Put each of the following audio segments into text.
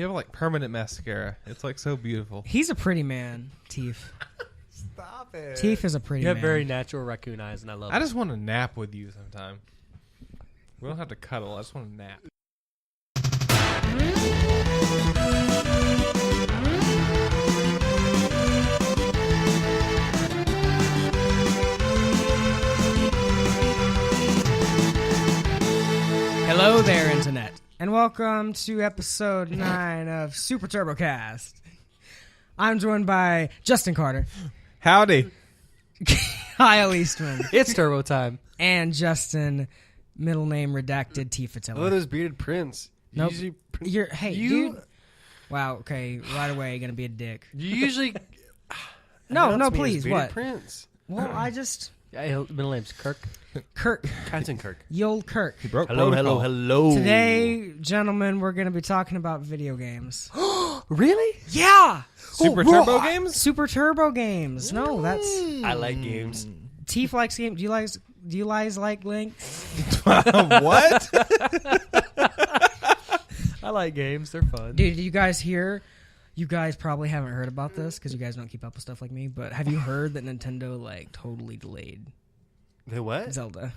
You have like permanent mascara. It's like so beautiful. He's a pretty man, Teef. Stop it. Teef is a pretty You man. have very natural raccoon eyes, and I love it. I just want to nap with you sometime. We don't have to cuddle. I just want to nap. Hello there, Internet, and welcome to episode 9 of Super TurboCast. I'm joined by Justin Carter, Howdy. Kyle Eastman, It's turbo time. and Justin, middle name redacted, Tifatilla. Oh, there's Bearded Prince. Nope. Usually, Hey, you- dude. Wow, okay, right away, gonna be a dick. you usually. No, announce me as please, Bearded what? Prince. Well, I just... Yeah, middle name's Kirk. Kirk. Captain Kirk. Ye old Kirk. He broke Hello, protocol. hello. Today, gentlemen, we're gonna be talking about video games. Really? Yeah! Super Turbo games? Super Turbo games. No, that's... I like games. Teef likes games. Do you guys like Link? What? I like games. They're fun. Dude, did you guys hear? You guys probably haven't heard about this because you guys don't keep up with stuff like me. But have you heard that Nintendo totally delayed They what? Zelda?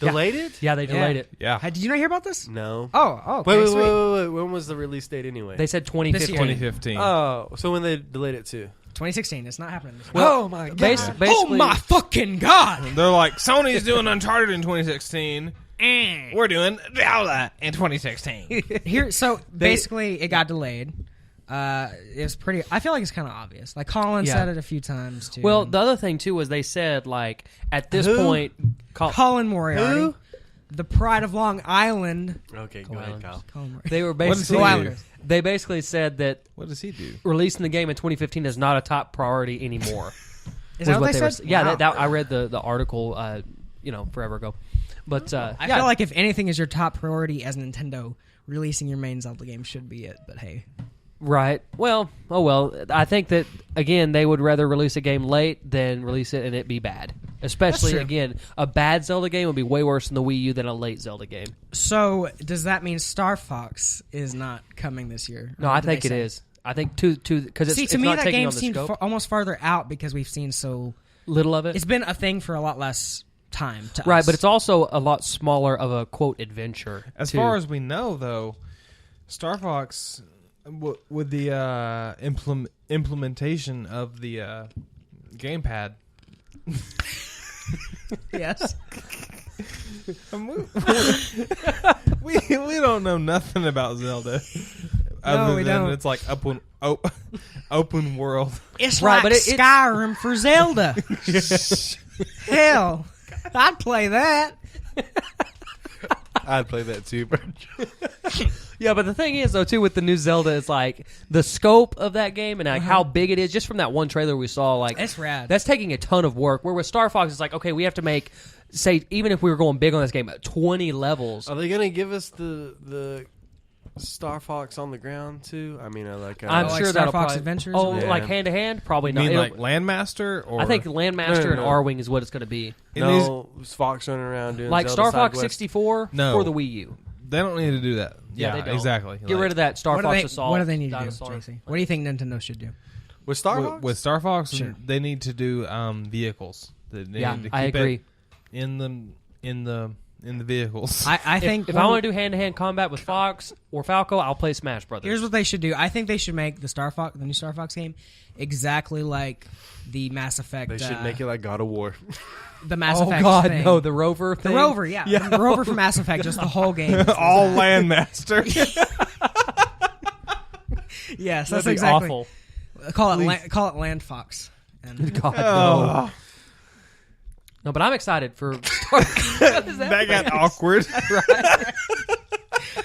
Delayed it? Yeah, they delayed it. Yeah. Did you not hear about this? No. Oh, okay, Wait, sweet. wait. When was the release date anyway? They said This 2015. year. 2015. Oh, so when they delayed it too? 2016. It's not happening this year. Well, oh my god. Basically, Oh my fucking god! They're like, Sony's doing Uncharted in 2016. We're doing Zelda in 2016. Here, so basically, it got delayed. It's pretty. I feel like it's kind of obvious. Like Colin Yeah. said it a few times too. Well, the other thing too was they said like at this Who? point, Colin Moriarty, Who? the pride of Long Island. Okay, go ahead, Kyle. Colin Moriarty. they were What does he basically do? they basically said that What does he do? releasing the game in 2015 is not a top priority anymore. Is that what they were said? Yeah, Wow. that I read the article, forever ago. But I feel like if anything is your top priority as Nintendo, releasing your main Zelda game should be it. But hey, right. Well, oh well. I think that again they would rather release a game late than release it and it be bad. Especially true. again, a bad Zelda game would be way worse than the Wii U than a late Zelda game. so does that mean Star Fox is not coming this year? No, Or I did think they it say? is. I think two because See, it's to me not that taking game on the seemed scope. almost farther out because we've seen so Little of it. it's been a thing for a lot less time to Right, us. but it's also a lot smaller of a quote adventure. As too. far as we know, though, Star Fox, with the implementation of the gamepad, yes. we don't know nothing about Zelda. Other we than don't. it's like open world. It's Right, like but it's- Skyrim for Zelda. Hell, I'd play that. I'd play that too, bro. Yeah, but the thing is, though, too, with the new Zelda, it's like the scope of that game and like how big it is. Just from that one trailer we saw, like It's rad. that's taking a ton of work. Where with Star Fox, it's like, okay, we have to make, say, even if we were going big on this game, 20 levels. Are they gonna give us the Star Fox on the ground too? I mean, I'm like sure Star that'll Fox probably, Adventures Oh, or- Yeah. like hand to hand, probably You not. mean It'll- like Landmaster? Or I think Landmaster No. and R-Wing is what it's going to be. in no Fox running around doing Like Zelda Star Fox Side Quest. 64 No. for the Wii U. they don't need to do that. Yeah, they don't. exactly. Get rid of that Star what, Fox do they, Assault. what do they need to dinosaur. do, JC? What do you think Nintendo should do? with Star with, Fox. with Star Fox. Sure. They need to do vehicles. They Yeah, need to keep I agree. it in the vehicles. I think If I want to do hand-to-hand combat with Fox or Falco, I'll play Smash Brothers. here's what they should do. I think they should make the new Star Fox game exactly like the Mass Effect. They should make it like God of War. the Mass oh Effect God, thing. no, the Rover The thing. Rover, yeah. The Rover from Mass Effect, just the whole game. All Landmaster. Yes, that's That'd be exactly. awful. Call it Land Fox. And God, Oh. no. No, but I'm excited for. That got awkward.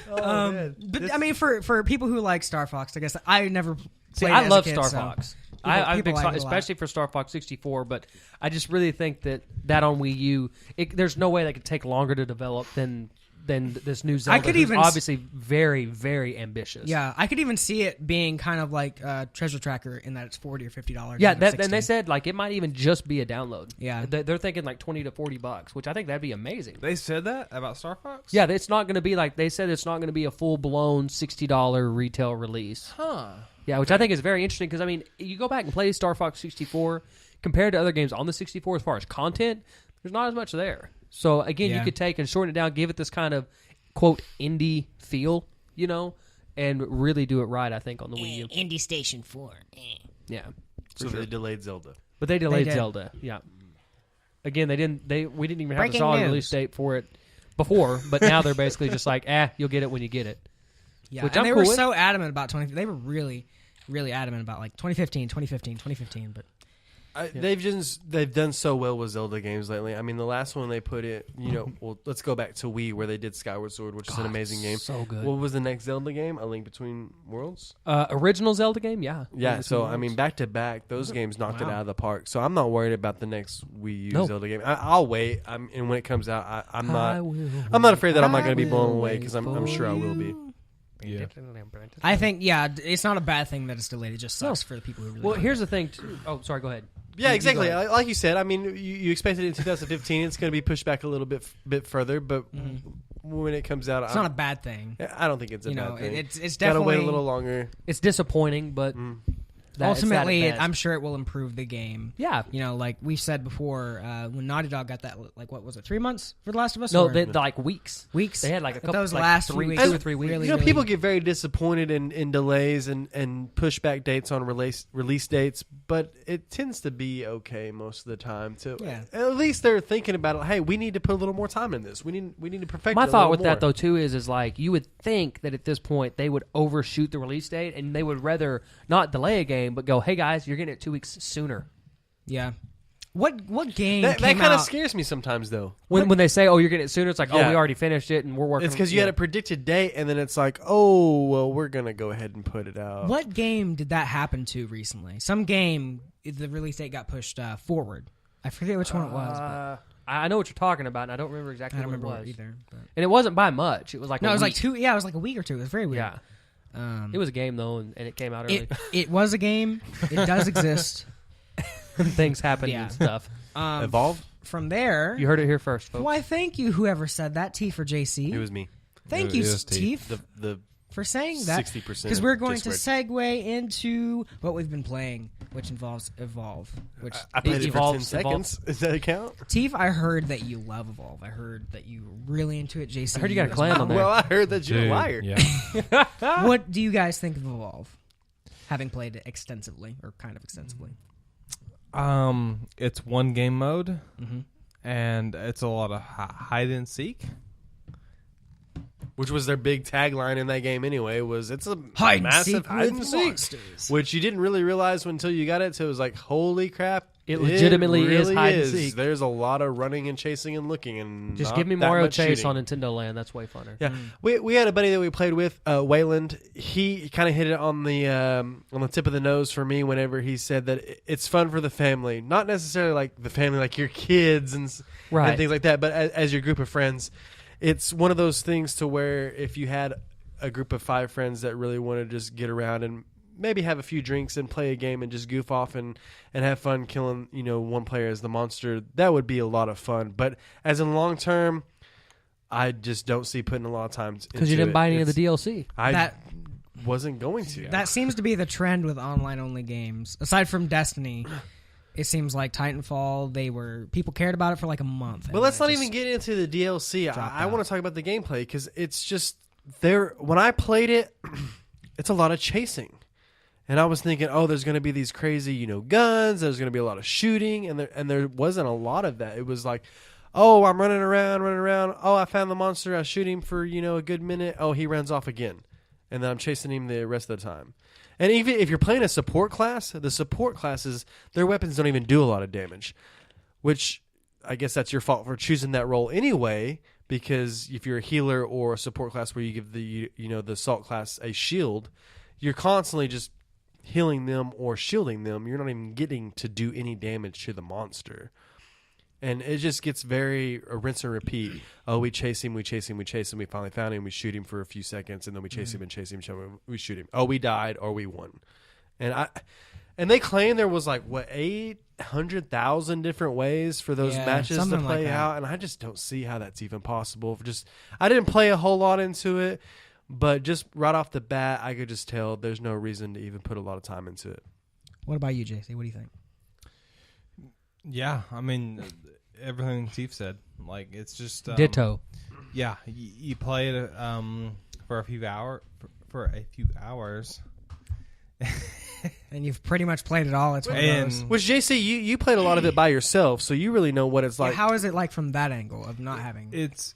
but I mean, for people who like Star Fox, I guess I never. See, played I it as love a kid, Star so Fox. people I'm like big, it a lot. especially for Star Fox 64. But I just really think that on Wii U, there's no way that could take longer to develop than than this new Zelda. could who's even obviously very, very ambitious. Yeah, I could even see it being kind of like Treasure Tracker in that it's $40 or $50. Yeah, instead of and they $60. said like it might even just be a download. Yeah. They're thinking like $20 to $40, which I think that'd be amazing. They said that about Star Fox? Yeah, it's not going to be like they said. It's not going to be a full blown $60 retail release. Huh. Yeah, which I think is very interesting because I mean, you go back and play Star Fox 64 compared to other games on the 64 as far as content. There's not as much there. So again, you could take and shorten it down, give it this kind of quote indie feel, and really do it right. I think on the Wii U. Indie Station 4. Yeah. So they delayed Zelda. But they delayed did. Zelda. Yeah. Again, we didn't even have Breaking a solid news. release date for it before, but now they're basically just like, you'll get it when you get it. Yeah, Which and I'm they cool were with. so adamant about 20. They were really, really adamant about like 2015. But They've done so well with Zelda games lately. I mean, the last one they put it, well, let's go back to Wii where they did Skyward Sword, which is an amazing game. So good. What was the next Zelda game? A Link Between Worlds? Original Zelda game, yeah. Yeah, so I mean, back to back, those games knocked it out of the park. So I'm not worried about the next Wii U Zelda game. I'll wait. And when it comes out, I'm not afraid that I'm not going to be blown away because I'm sure I will be. Yeah. I think it's not a bad thing that it's delayed. It just sucks for the people who really. Well, want here's the thing. Oh, sorry. Go ahead. Yeah, exactly. go ahead. Like you said, I mean, you expected it in 2015. It's going to be pushed back a little bit further, but when it comes out, It's not a bad thing. I don't think it's a bad thing. It's Gotta definitely wait a little longer. It's disappointing, but ultimately, it's that at best. I'm sure it will improve the game. Yeah. Like we said before, when Naughty Dog got that, like what was it, 3 months for The Last of Us? No, Or they like weeks. weeks. They had like a But couple. those like last three, few weeks 2 or 3 weeks. really- People get very disappointed in delays and push back dates on release dates, but it tends to be okay most of the time. Too. Yeah. At least they're thinking about it. Hey, we need to put a little more time in this. We need to perfect. My it a thought little with more. that though too is like you would think that at this point they would overshoot the release date and they would rather not delay a game but go, hey guys, you're getting it 2 weeks sooner. Yeah. What game That came kind of out? scares me sometimes, though. When they say, oh, you're getting it sooner, it's like, oh, Yeah. we already finished it and we're working. It's because you had a predicted date, and then it's like, oh, well, we're gonna go ahead and put it out. What game did that happen to recently? Some game, the release date got pushed forward. I forget which one it was. But I know what you're talking about, and I don't remember I exactly don't what remember it was. either. But. And it wasn't by much. It was like No, a it was like week. 2. Yeah, it was like a week or two. It was very weird. Yeah, it was a game though, and it came out early. It was a game. It does exist. Things happened Yeah. and stuff. Evolve? From there, You heard it here first, folks. why? Thank you, whoever said that. T for JC. It was me. Thank It you, was T. Steve, The for saying that. 60% Because we're going to J-squared. segue into what we've been playing, which involves Evolve. Which I played it Evolves, for 10 seconds. Does that count? Steve, I heard that you love Evolve. I heard that you were really into it. JC, I heard you got a as clan well. on there. Well, I heard that you're a Dude, liar. Yeah. What do you guys think of Evolve? Having played it extensively, or kind of extensively. It's one game mode, Mm-hmm. and it's a lot of hide and seek. Which was their big tagline in that game anyway, was it's a Hide and massive seek hide with and seek. monsters. Which you didn't really realize until you got it, so it was like, holy crap. It legitimately is really hide and seek. There's a lot of running and chasing and looking, and Just not give me that Mario much Chase shooting. on Nintendo Land. That's way funner. Yeah, we had a buddy that we played with, Wayland. He kind of hit it on the tip of the nose for me whenever he said that it's fun for the family, not necessarily like the family, like your kids and things like that, but as your group of friends. It's one of those things to where if you had a group of 5 friends that really want to just get around and maybe have a few drinks and play a game and just goof off and have fun killing, one player as the monster, that would be a lot of fun. But as in long term, I just don't see putting a lot of time into it. Because you didn't buy any of the DLC. I wasn't going to. That seems to be the trend with online-only games. Aside from Destiny, it seems like Titanfall, people cared about it for like a month. But let's not even get into the DLC. I want to talk about the gameplay because it's just there. When I played it, it's a lot of chasing. And I was thinking, oh, there's going to be these crazy, guns. There's going to be a lot of shooting. And there wasn't a lot of that. It was like, oh, I'm running around. Oh, I found the monster. I shoot him for, a good minute. Oh, he runs off again. And then I'm chasing him the rest of the time. And even if you're playing a support class, the support classes, their weapons don't even do a lot of damage. Which, I guess that's your fault for choosing that role anyway. Because if you're a healer or a support class where you give the assault class a shield, you're constantly just healing them or shielding them. You're not even getting to do any damage to the monster. And it just gets very rinse and repeat. Oh, we chase him, we finally found him, we shoot him for a few seconds, and then we chase him and chase him, we shoot him. Oh, we died, or we won. And they claim there was 800,000 different ways for those matches to play out, and I just don't see how that's even possible. I didn't play a whole lot into it, but just right off the bat, I could just tell there's no reason to even put a lot of time into it. What about you, JC? What do you think? Yeah, I mean, everything Steve said. It's just ditto. Yeah, you play it for a few hours. And you've pretty much played it all. It's one of those. Which, JC, you played a lot of it by yourself, so you really know what it's like. How is it like from that angle of not having? It's,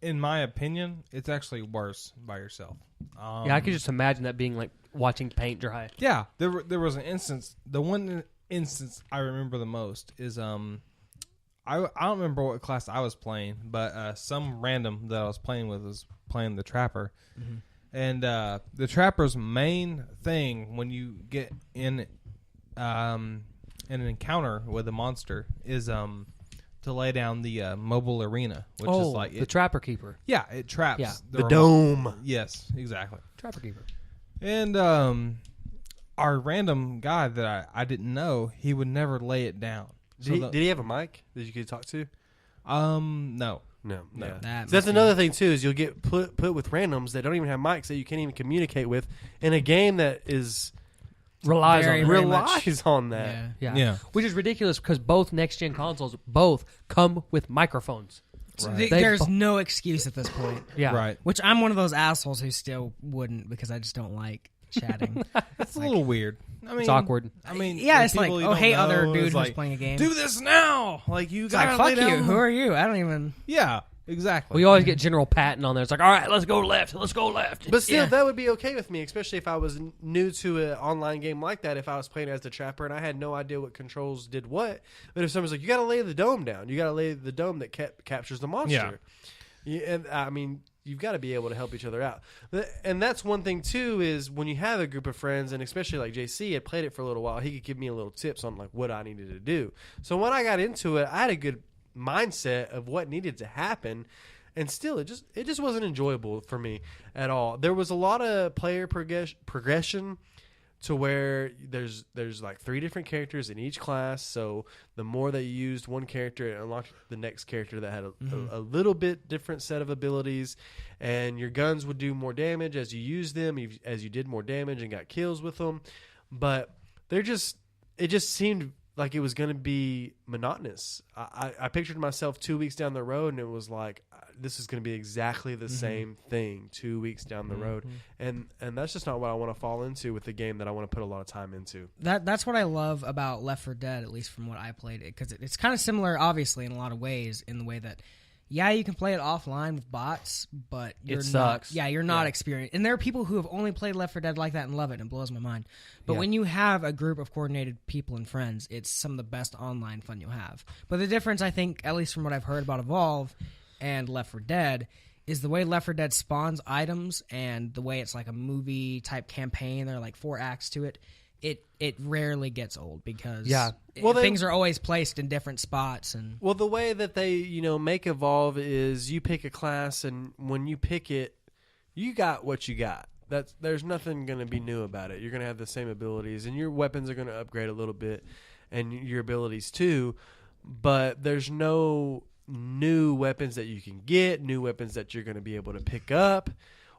in my opinion, it's actually worse by yourself. I could just imagine that being like watching paint dry. Yeah, there was an instance. The one instance I remember the most is I don't remember what class I was playing, but some random that I was playing with was playing the Trapper. Mm-hmm. And the Trapper's main thing when you get in an encounter with a monster is to lay down the mobile arena, which is like the Trapper Keeper. Yeah, it traps. Yeah. The dome. Yes, exactly. Trapper Keeper. And our random guy that I didn't know, he would never lay it down. Did he have a mic that you could talk to? No. No. Yeah. That's another thing too, is you'll get put with randoms that don't even have mics that you can't even communicate with in a game that relies on that. Yeah. Which is ridiculous because both next gen consoles come with microphones. Right. There's no excuse at this point. Yeah. Right. Which I'm one of those assholes who still wouldn't, because I just don't like chatting. It's a little weird. I mean, it's awkward. I mean, yeah, it's like, oh, hey, other dude who's playing a game. Do this now. You gotta fuck you. Who are you? I don't even. Yeah, exactly. We always get General Patton on there. It's like, all right, let's go left. But still, that would be okay with me, especially if I was new to an online game like that. If I was playing as the Trapper and I had no idea what controls did what. But if someone's like, you got to lay the dome down. You got to lay the dome that captures the monster. Yeah. And I mean, you've got to be able to help each other out. And that's one thing, too, is when you have a group of friends, and especially like JC had played it for a little while, he could give me a little tips on what I needed to do. So when I got into it, I had a good mindset of what needed to happen, and still it just wasn't enjoyable for me at all. There was a lot of player progression to where there's like 3 different characters in each class, so the more that you used one character, it unlocked the next character that had a little bit different set of abilities, and your guns would do more damage as you used them, as you did more damage and got kills with them. But it just seemed like it was going to be monotonous. I pictured myself 2 weeks down the road, and it was like, this is going to be exactly the same thing 2 weeks down the road. And that's just not what I want to fall into with the game that I want to put a lot of time into. That's what I love about Left 4 Dead, at least from what I played it, because it's kind of similar, obviously, in a lot of ways, in the way that, yeah, you can play it offline with bots, but you're sucks. You're not experienced. And there are people who have only played Left 4 Dead like that and love it, and it blows my mind. But when you have a group of coordinated people and friends, it's some of the best online fun you'll have. But the difference, I think, at least from what I've heard about Evolve and Left 4 Dead, is the way Left 4 Dead spawns items and the way it's like a movie type campaign. There are like 4 acts to it. It rarely gets old because things are always placed in different spots. And the way that they make Evolve is you pick a class, and when you pick it, you got what you got. There's nothing going to be new about it. You're going to have the same abilities, and your weapons are going to upgrade a little bit, and your abilities too. But there's no new weapons that you can get, new weapons that you're going to be able to pick up,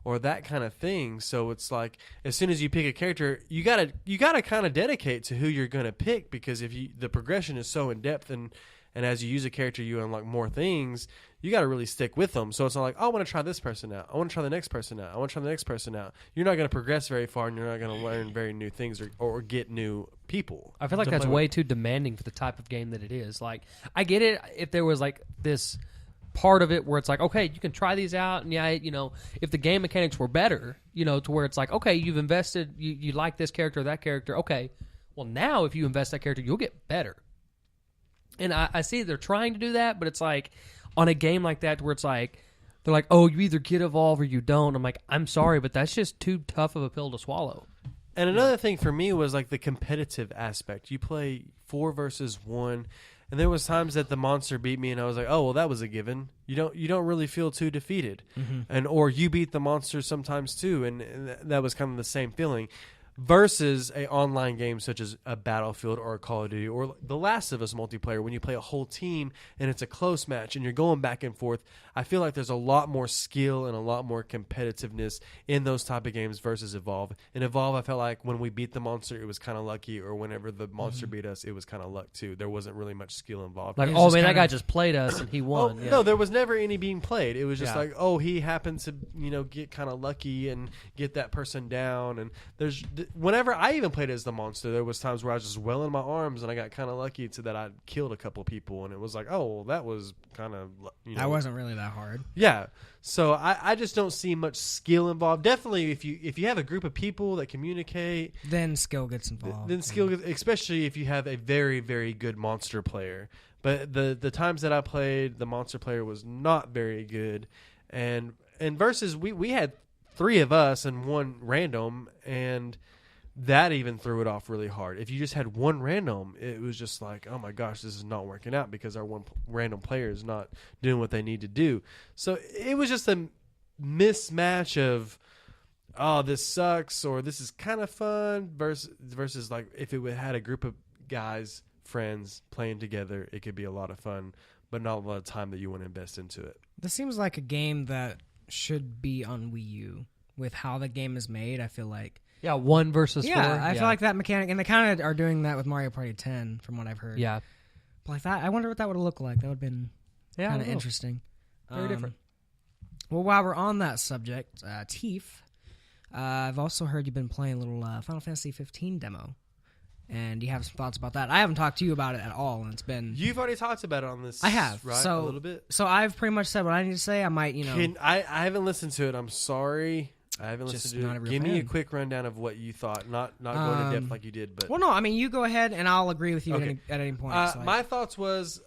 or that kind of thing. So it's like, as soon as you pick a character, you gotta kind of dedicate to who you're going to pick, because if the progression is so in depth, and as you use a character, you unlock more things. You got to really stick with them. So it's not like, oh, I want to try this person out. I want to try the next person out. I want to try the next person out. You're not going to progress very far, and you're not going to learn very new things or get new people. I feel like that's way too demanding for the type of game that it is. Like, I get it if there was like this part of it where it's like, okay, you can try these out, and if the game mechanics were better, to where it's like, okay, you've invested, you like this character or that character, okay, well, now if you invest that character, you'll get better. And I see they're trying to do that, but it's like, on a game like that where it's like, they're like, oh, you either get Evolve or you don't. I'm like, I'm sorry, but that's just too tough of a pill to swallow. And another thing for me was like the competitive aspect. You play 4 versus 1, And there was times that the monster beat me, and I was like, "Oh, well, that was a given." You don't really feel too defeated, and or you beat the monster sometimes too, and that was kind of the same feeling. Versus a online game such as a Battlefield or a Call of Duty or The Last of Us multiplayer, when you play a whole team and it's a close match and you're going back and forth, I feel like there's a lot more skill and a lot more competitiveness in those type of games versus Evolve. In Evolve, I felt like when we beat the monster, it was kind of lucky, or whenever the monster beat us, it was kind of luck too. There wasn't really much skill involved. Like, oh man, that guy just played us and he won. Oh, no, there was never any being played. It was just like, oh, he happened to get kind of lucky and get that person down. And whenever I even played as the monster, there was times where I was just well in my arms and I got kind of lucky to that I killed a couple people, and it was like, oh, well, that was kind of that wasn't really that hard. Yeah, so I just don't see much skill involved. Definitely, if you have a group of people that communicate, then skill gets involved. Then skill, especially if you have a very, very good monster player. But the times that I played, the monster player was not very good, and versus we had 3 of us and 1 random, and that even threw it off really hard. If you just had 1 random, it was just like, oh my gosh, this is not working out because our 1 random player is not doing what they need to do. So it was just a mismatch of, oh, this sucks, or this is kind of fun, versus like if it had a group of guys, friends playing together, it could be a lot of fun, but not a lot of time that you want to invest into it. This seems like a game that should be on Wii U. With how the game is made, I feel like. Yeah, 1 versus 4. I feel like that mechanic, and they kind of are doing that with Mario Party 10, from what I've heard. Yeah. But like that, I wonder what that would have looked like. That would have been kind of interesting. Very different. Well, while we're on that subject, Teef, I've also heard you've been playing a little Final Fantasy 15 demo, and you have some thoughts about that. I haven't talked to you about it at all, and it's been... You've already talked about it on this, I have, right? so, a little bit? So I've pretty much said what I need to say. I might, I haven't listened to it. I'm sorry. I haven't listened to it. Give me a quick rundown of what you thought. Not going in depth like you did, but... Well, no, I mean, you go ahead, and I'll agree with you at any point. My thoughts was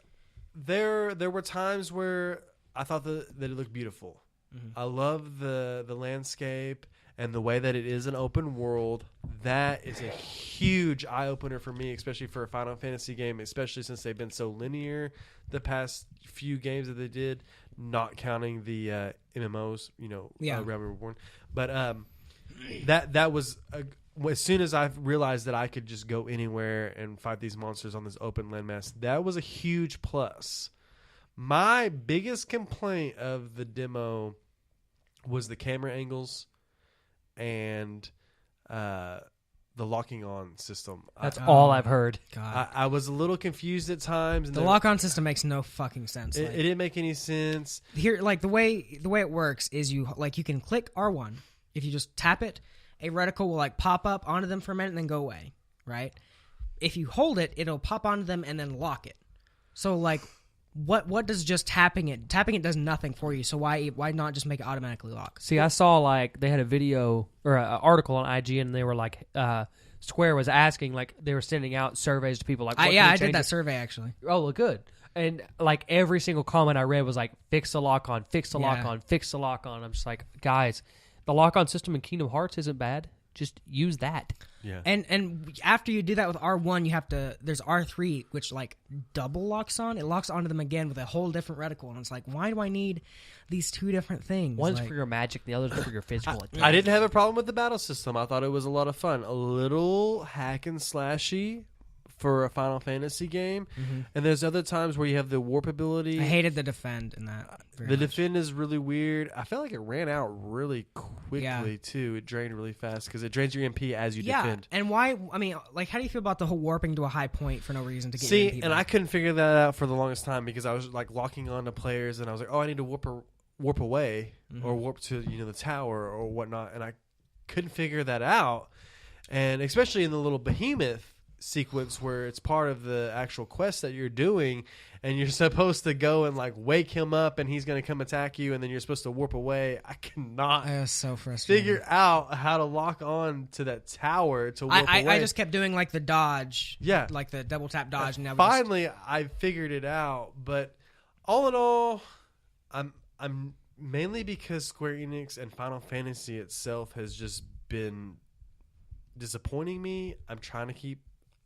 there were times where I thought that it looked beautiful. Mm-hmm. I love the landscape and the way that it is an open world. That is a huge eye-opener for me, especially for a Final Fantasy game, especially since they've been so linear the past few games that they did, not counting the MMOs, Realm Reborn. But that was as soon as I realized that I could just go anywhere and fight these monsters on this open landmass, that was a huge plus. My biggest complaint of the demo was the camera angles and the locking on system. That's all I've heard. God. I was a little confused at times. And the lock-on system makes no fucking sense. It didn't make any sense. Here, like the way it works is you can click R1. If you just tap it, a reticle will pop up onto them for a minute and then go away. Right? If you hold it, it'll pop onto them and then lock it. So what does just tapping it? Tapping it does nothing for you. So why not just make it automatically lock? See, I saw they had a video or an article on IGN, and they were Square was asking, they were sending out surveys to people I did that survey actually. Oh, well, good. And every single comment I read was fix the lock on, fix the lock on, fix the lock on. I'm just like, guys, the lock on system in Kingdom Hearts isn't bad. Just use that. Yeah. And after you do that with R1, you have to. There's R3, which double locks on. It locks onto them again with a whole different reticle, and it's why do I need these 2 different things? One's for your magic, the other's for your physical attack. I didn't have a problem with the battle system. I thought it was a lot of fun. A little hack and slashy for a Final Fantasy game, and there's other times where you have the warp ability. I hated the defend in that. The defend is really weird. I felt like it ran out really quickly too. It drained really fast because it drains your MP as you defend. And why? I mean, how do you feel about the whole warping to a high point for no reason to get your MP and back? I couldn't figure that out for the longest time because I was locking on to players, and I was like, oh, I need to warp away or warp to the tower or whatnot, and I couldn't figure that out. And especially in the little behemoth sequence where it's part of the actual quest that you're doing, and you're supposed to go and wake him up, and he's going to come attack you, and then you're supposed to warp away. I cannot so frustrating. figure out how to lock on to that tower to warp away. I just kept doing the dodge, the double tap dodge. And finally, I figured it out. But all in all, I'm mainly because Square Enix and Final Fantasy itself has just been disappointing me. I'm trying to keep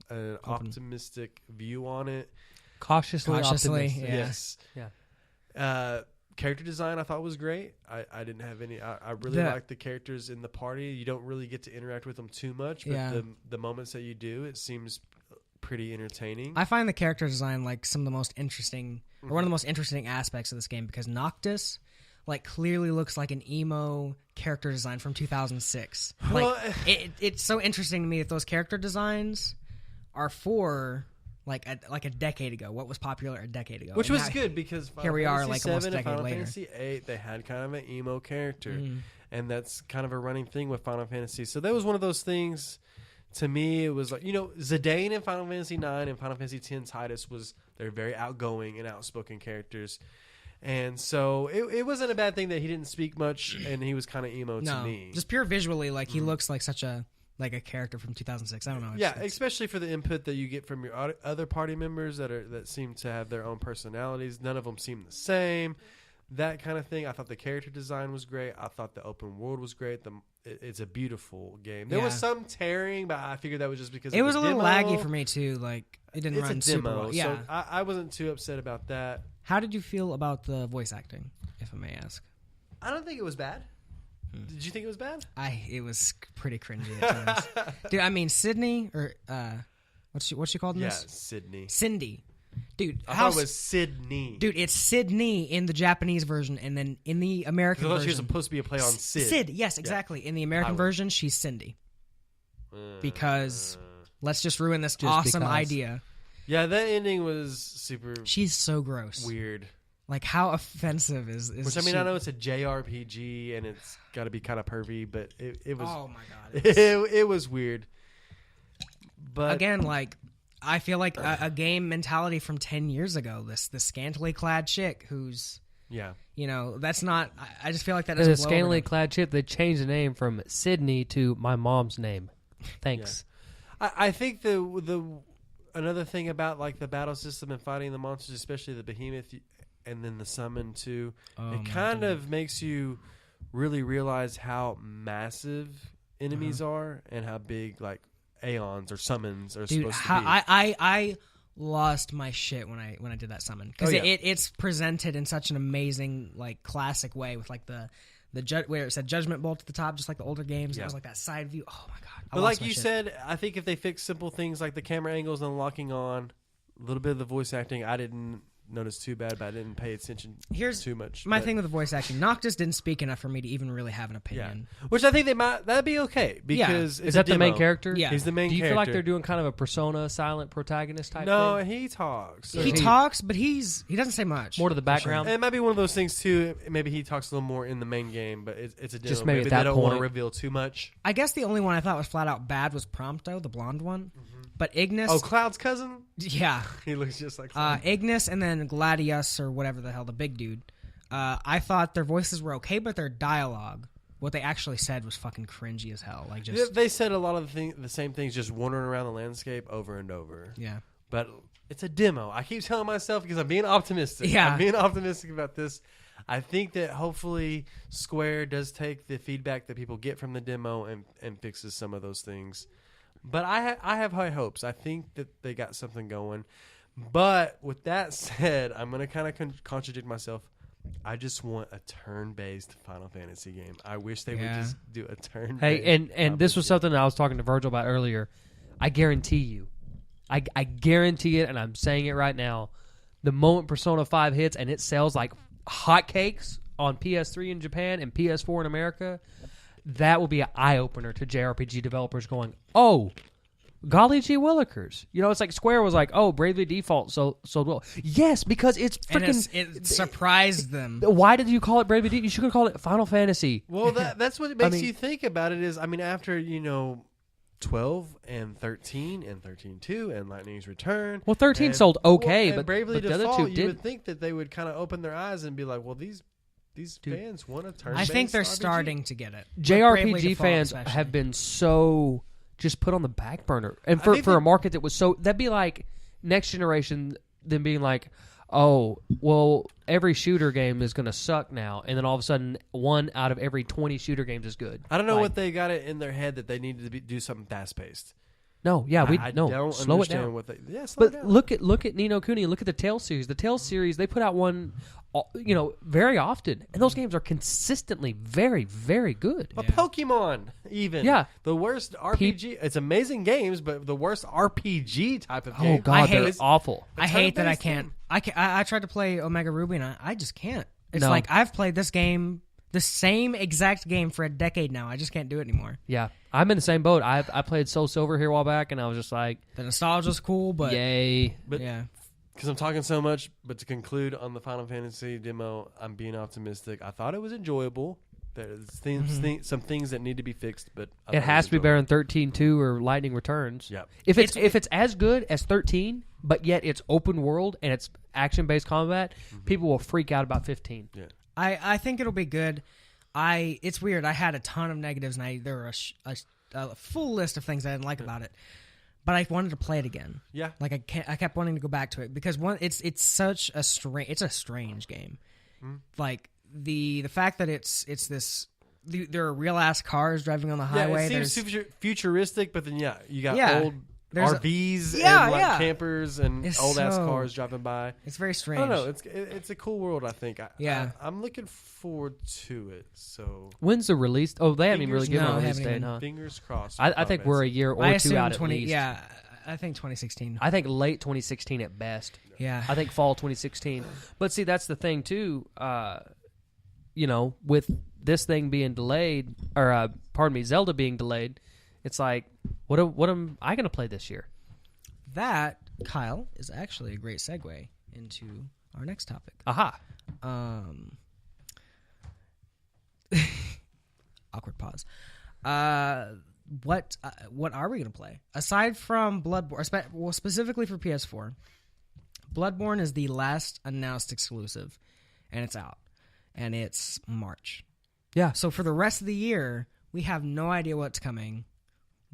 an optimistic view on it. Cautiously optimistic. yeah. Yes. Yeah. Character design I thought was great. I didn't have any. I really liked the characters in the party. You don't really get to interact with them too much, but the moments that you do, it seems pretty entertaining. I find the character design like some of the most interesting, or one of the most interesting aspects of this game, because Noctis like clearly looks like an emo character design from 2006. Well, Like it's so interesting to me that those character designs are for like a decade ago. What was popular a decade ago? Which And was now- good because here we are, like, almost a and decade Final later. Fantasy VIII, they had kind of an emo character, and that's kind of a running thing with Final Fantasy. So that was one of those things. To me, it was like, Zidane in Final Fantasy IX and Final Fantasy X Tidus they're very outgoing and outspoken characters. And so it wasn't a bad thing that he didn't speak much and he was kind of emo to me. Just pure visually, like he looks like such a character from 2006. I don't know. Yeah, especially for the input that you get from your other party members that seem to have their own personalities. None of them seem the same. That kind of thing. I thought the character design was great. I thought the open world was great. It's a beautiful game. There was some tearing, but I figured that was just because it was a little demo. laggy for me too. Like it didn't run It's a demo, super well. Yeah. so I wasn't too upset about that. How did you feel about the voice acting, if I may ask? I don't think it was bad. Did you think it was bad? It was pretty cringy at times. Dude, I mean Sydney or what's she called in this? Yeah, Sydney. Cindy. Dude, I thought it was Sydney. Dude, it's Sydney in the Japanese version, and then in the American I thought version, she was supposed to be a play on Sid. Sid, yes, exactly. In the American version, she's Cindy. Because let's just ruin this awesome idea. Yeah, that ending was super. She's so gross. Weird. Like, how offensive is Which, I mean, I know it's a JRPG and it's got to be kind of pervy, but it was. Oh, my God. It was weird. But again, like, I feel like a game mentality from 10 years ago. This scantily clad chick who's. Yeah. That's not. I just feel like that doesn't The scantily clad chick, they changed the name from Sydney to my mom's name. Thanks. Yeah. I think the another thing about like the battle system and fighting the monsters, especially the behemoth and then the summon too, it kind of makes you really realize how massive enemies are and how big like aeons or summons are supposed to be. I lost my shit when I did that summon because it's presented in such an amazing like classic way with like the where it said Judgment Bolt at the top, just like the older games. Yeah. It was like that side view. Oh my god! But like you said, I think if they fix simple things like the camera angles and locking on, a little bit of the voice acting, I didn't notice too bad, but I didn't pay attention too much. My thing with the voice acting, Noctis didn't speak enough for me to even really have an opinion. Yeah. Which I think that'd be okay because it's is that the main demo. character? Yeah, he's the main. Do you character. feel like they're doing kind of a persona silent protagonist type? No, thing? he talks. He talks, but he doesn't say much. More to the background. And it might be one of those things too. Maybe he talks a little more in the main game, but it's a demo. Just maybe at they that don't want to point. reveal too much. I guess the only one I thought was flat out bad was Prompto, the blonde one. But Ignis. Oh, Cloud's cousin. Yeah. He looks just like Cloud. Ignis and then Gladius or whatever the hell, the big dude. I thought their voices were okay, but their dialogue, what they actually said, was fucking cringy as hell. Like just They said a lot of the same things, just wandering around the landscape over and over. yeah. But it's a demo. I keep telling myself because I'm being optimistic. Yeah. I'm being optimistic about this. I think that hopefully Square does take the feedback that people get from the demo and fixes some of those things. But I have high hopes. I think that they got something going. But with that said, I'm going to kind of contradict myself. I just want a turn-based Final Fantasy game. I wish they would just do a turn-based. Hey, and this was something I was talking to Virgil about earlier. I guarantee you, I guarantee it, and I'm saying it right now, the moment Persona 5 hits and it sells like hotcakes on PS3 in Japan and PS4 in America, that will be an eye-opener to JRPG developers going, oh, golly gee willikers. It's like Square was like, oh, Bravely Default sold well. Yes, because it's freaking... It surprised them. Why did you call it Bravely Default? You should have called it Final Fantasy. Well, that's what it makes you think about it is, after, 12 and 13 and 13-2 and Lightning's Return. Well, 13 sold okay, and but Bravely the other Default, two you didn't. would think that they would kind of open their eyes and be like, well, these fans want to turn. I think they're starting to get it. JRPG fans have been so just put on the back burner. And for a market that was so... That'd be like next generation them being like, oh, well, every shooter game is going to suck now. And then all of a sudden, 1 out of every 20 shooter games is good. I don't know what they got it in their head that they needed to do something fast-paced. No, yeah, I no. don't Slow it understand down. what they. Yeah, slow it But down. look at Ni no Kuni and look at the Tales series. The Tales series, they put out one, very often, and those games are consistently very, very good. But Pokemon, even the worst RPG. It's amazing games, but the worst RPG type of game. Oh God, hate they're it. awful. I hate that I turn-based can't. game. I tried to play Omega Ruby and I just can't. It's No. like I've played this game, the same exact game for a decade now. I just can't do it anymore. Yeah, I'm in the same boat. I played Soul Silver here a while back, and I was just like, The nostalgia's cool, but yay. But yeah. because I'm talking so much, but to conclude on the Final Fantasy demo, I'm being optimistic. I thought it was enjoyable. There's some things that need to be fixed, but I It thought has was to be better than 13.2 or Lightning Returns. Yep. If it's as good as 13, but yet it's open world and it's action based combat, people will freak out about 15. Yeah. I think it'll be good. It's weird. I had a ton of negatives, and there were a full list of things I didn't like about it. But I wanted to play it again. Yeah. Like I kept wanting to go back to it because it's such a strange game. Like the fact that it's this there are real ass cars driving on the highway. Yeah, it seems futuristic, but then you got old there's RVs Yeah, and like yeah. campers and It's old ass so- cars driving by. It's very I strange. don't know. It's a cool world. I think. Yeah. I'm looking forward to it. So When's the release? Oh, they haven't even really given No, a release haven't date, even. huh? fingers crossed. I think we're a year or I two assume out 20. at least. Yeah, I think 2016. I think late 2016 at best. Yeah. I think fall 2016. But see, that's the thing too. With this thing being delayed, or Zelda being delayed, it's like, what am I going to play this year? That, Kyle, is actually a great segue into our next topic. Aha. Awkward pause. What are we gonna play aside from Bloodborne? Specifically for PS4, Bloodborne is the last announced exclusive, and it's out, and it's March. Yeah. So for the rest of the year, we have no idea what's coming,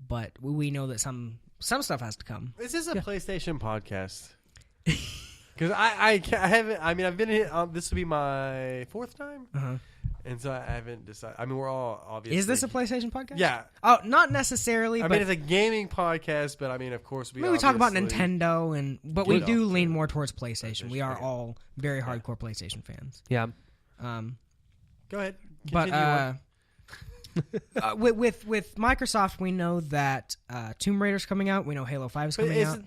but we know that some stuff has to come. Is this a PlayStation podcast? Because I haven't. I mean, I've been here. This will be my fourth time, and so I haven't decided. I mean, we're all obviously. Is this a PlayStation podcast? Yeah. Oh, not necessarily. I but mean, it's a gaming podcast, but I mean, of course, we talk about obviously- Nintendo, but we do lean too. more towards PlayStation. We are okay. all very hardcore PlayStation fans. Yeah. Go ahead. But Continue on. with Microsoft, we know that Tomb Raider's coming out. We know Halo 5 is But coming out.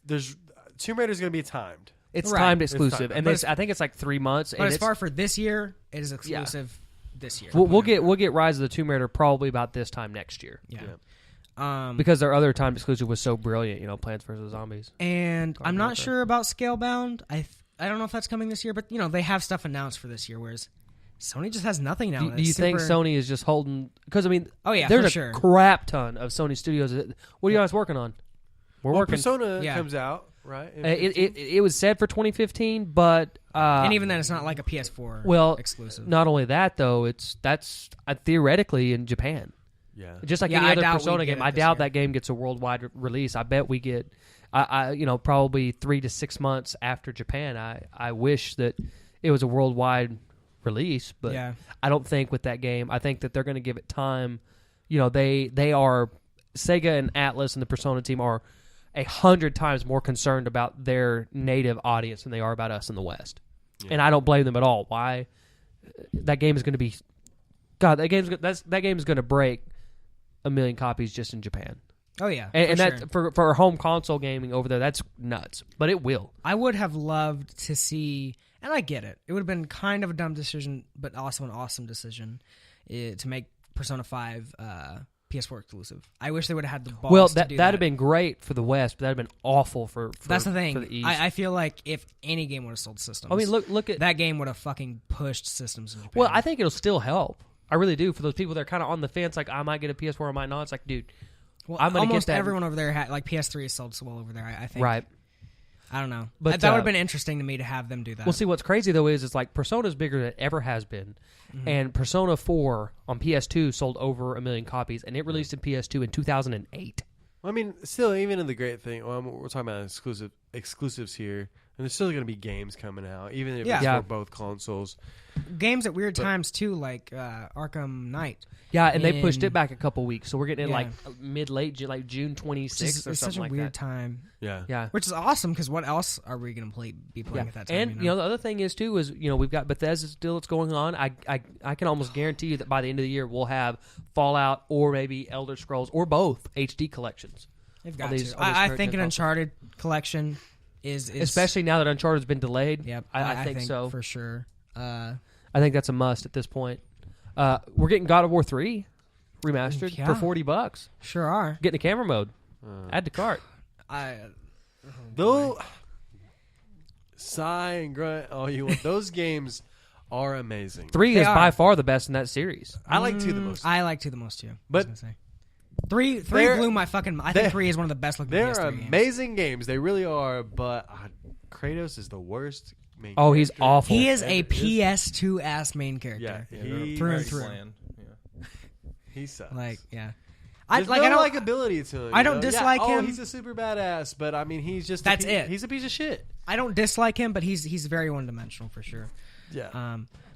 there's Tomb Raider's going to be timed. It's Right. timed It's exclusive, timed. and But I think it's like 3 months. But and as it's- far for this year, it is exclusive this year. we'll get Rise of the Tomb Raider probably about this time next year. Yeah. Because their other time exclusive was so brilliant, Plants vs Zombies. And I'm not Warfare. sure about Scalebound. I don't know if that's coming this year, but they have stuff announced for this year, whereas Sony just has nothing now. Do you think Sony is just holding? Because Oh yeah, there's for a sure. crap ton of Sony studios. What are you guys working on? We're Well, working. Persona Yeah. comes out, right? in It was said for 2015, but and even then, it's not like a PS4 exclusive. Not only that though, that's theoretically in Japan. Yeah. Just like Yeah, any I other doubt Persona we get game, it I this doubt year. that game gets a worldwide release. I bet we get, probably 3 to 6 months after Japan. I wish that it was a worldwide release, but Yeah. I don't think with that game. I think that they're going to give it time. They are Sega and Atlas and the Persona team are 100 times more concerned about their native audience than they are about us in the West, and I don't blame them at all. Why? That game is going to be, God, that game is going to break 1 million copies just in Japan. Oh yeah, And for that sure. for home console gaming over there, that's nuts. But it will. I would have loved to see, and I get it. It would have been kind of a dumb decision, but also an awesome decision to make Persona 5 PS4 exclusive. I wish they would have had the balls Well, to do that'd that. have been great for the West, but that'd have been awful for That's the thing. For the East. I feel like if any game would have sold systems, I mean, look at that game would have fucking pushed systems in Japan. Well, I think it'll still help. I really do. For those people that are kind of on the fence, like I might get a PS4, I might not. It's like, dude, well, I'm gonna almost get that. everyone over there had like PS3 is sold so well over there. I think. Right. I don't know, But, that would have been interesting to me to have them do that. Well, see, what's crazy though is it's like Persona's bigger than it ever has been, and Persona 4 on PS2 sold over 1 million copies, and it released in PS2 in 2008. Well, I mean, still, even in the great thing, we're talking about exclusives here. And there's still going to be games coming out, even if Yeah. it's Yeah. for both consoles. Games at weird times too, like Arkham Knight. Yeah, and they pushed in- it back a couple weeks, so we're getting it Yeah. like mid-late, like June 26th or It's something such a like weird that. time, Yeah. Yeah. which is awesome because what else are we going to be playing at that time? And the other thing is too is we've got Bethesda's deal that's going on. I can almost guarantee you that by the end of the year we'll have Fallout or maybe Elder Scrolls or both HD collections. They've got these- to. all these I current think an gen Uncharted collection is Especially now that Uncharted's been delayed. Yep, I think so. for sure. I think that's a must at this point. We're getting God of War 3 remastered Yeah. for $40. Sure are. Getting a camera mode. Add to cart. Though, sigh and grunt all you want. Those games are amazing. 3 They is are. by far the best in that series. I like 2 the most. I like 2 the most too. But I was gonna say. Three they're- blew my fucking. I they're- think 3 is one of the best looking. They're PS3 games. amazing games. They really are. But Kratos is the worst main Oh, he's character. awful. He is a Ever is. PS2 ass main character. Yeah, they're he, Through and very through. bland. Yeah. he sucks. Like, yeah. There's I no don't likability to him. I you don't know? dislike yeah, him. Oh, he's a super badass, but I mean, he's just That's it. He's a piece of shit. I don't dislike him, but he's very one dimensional for sure. Yeah,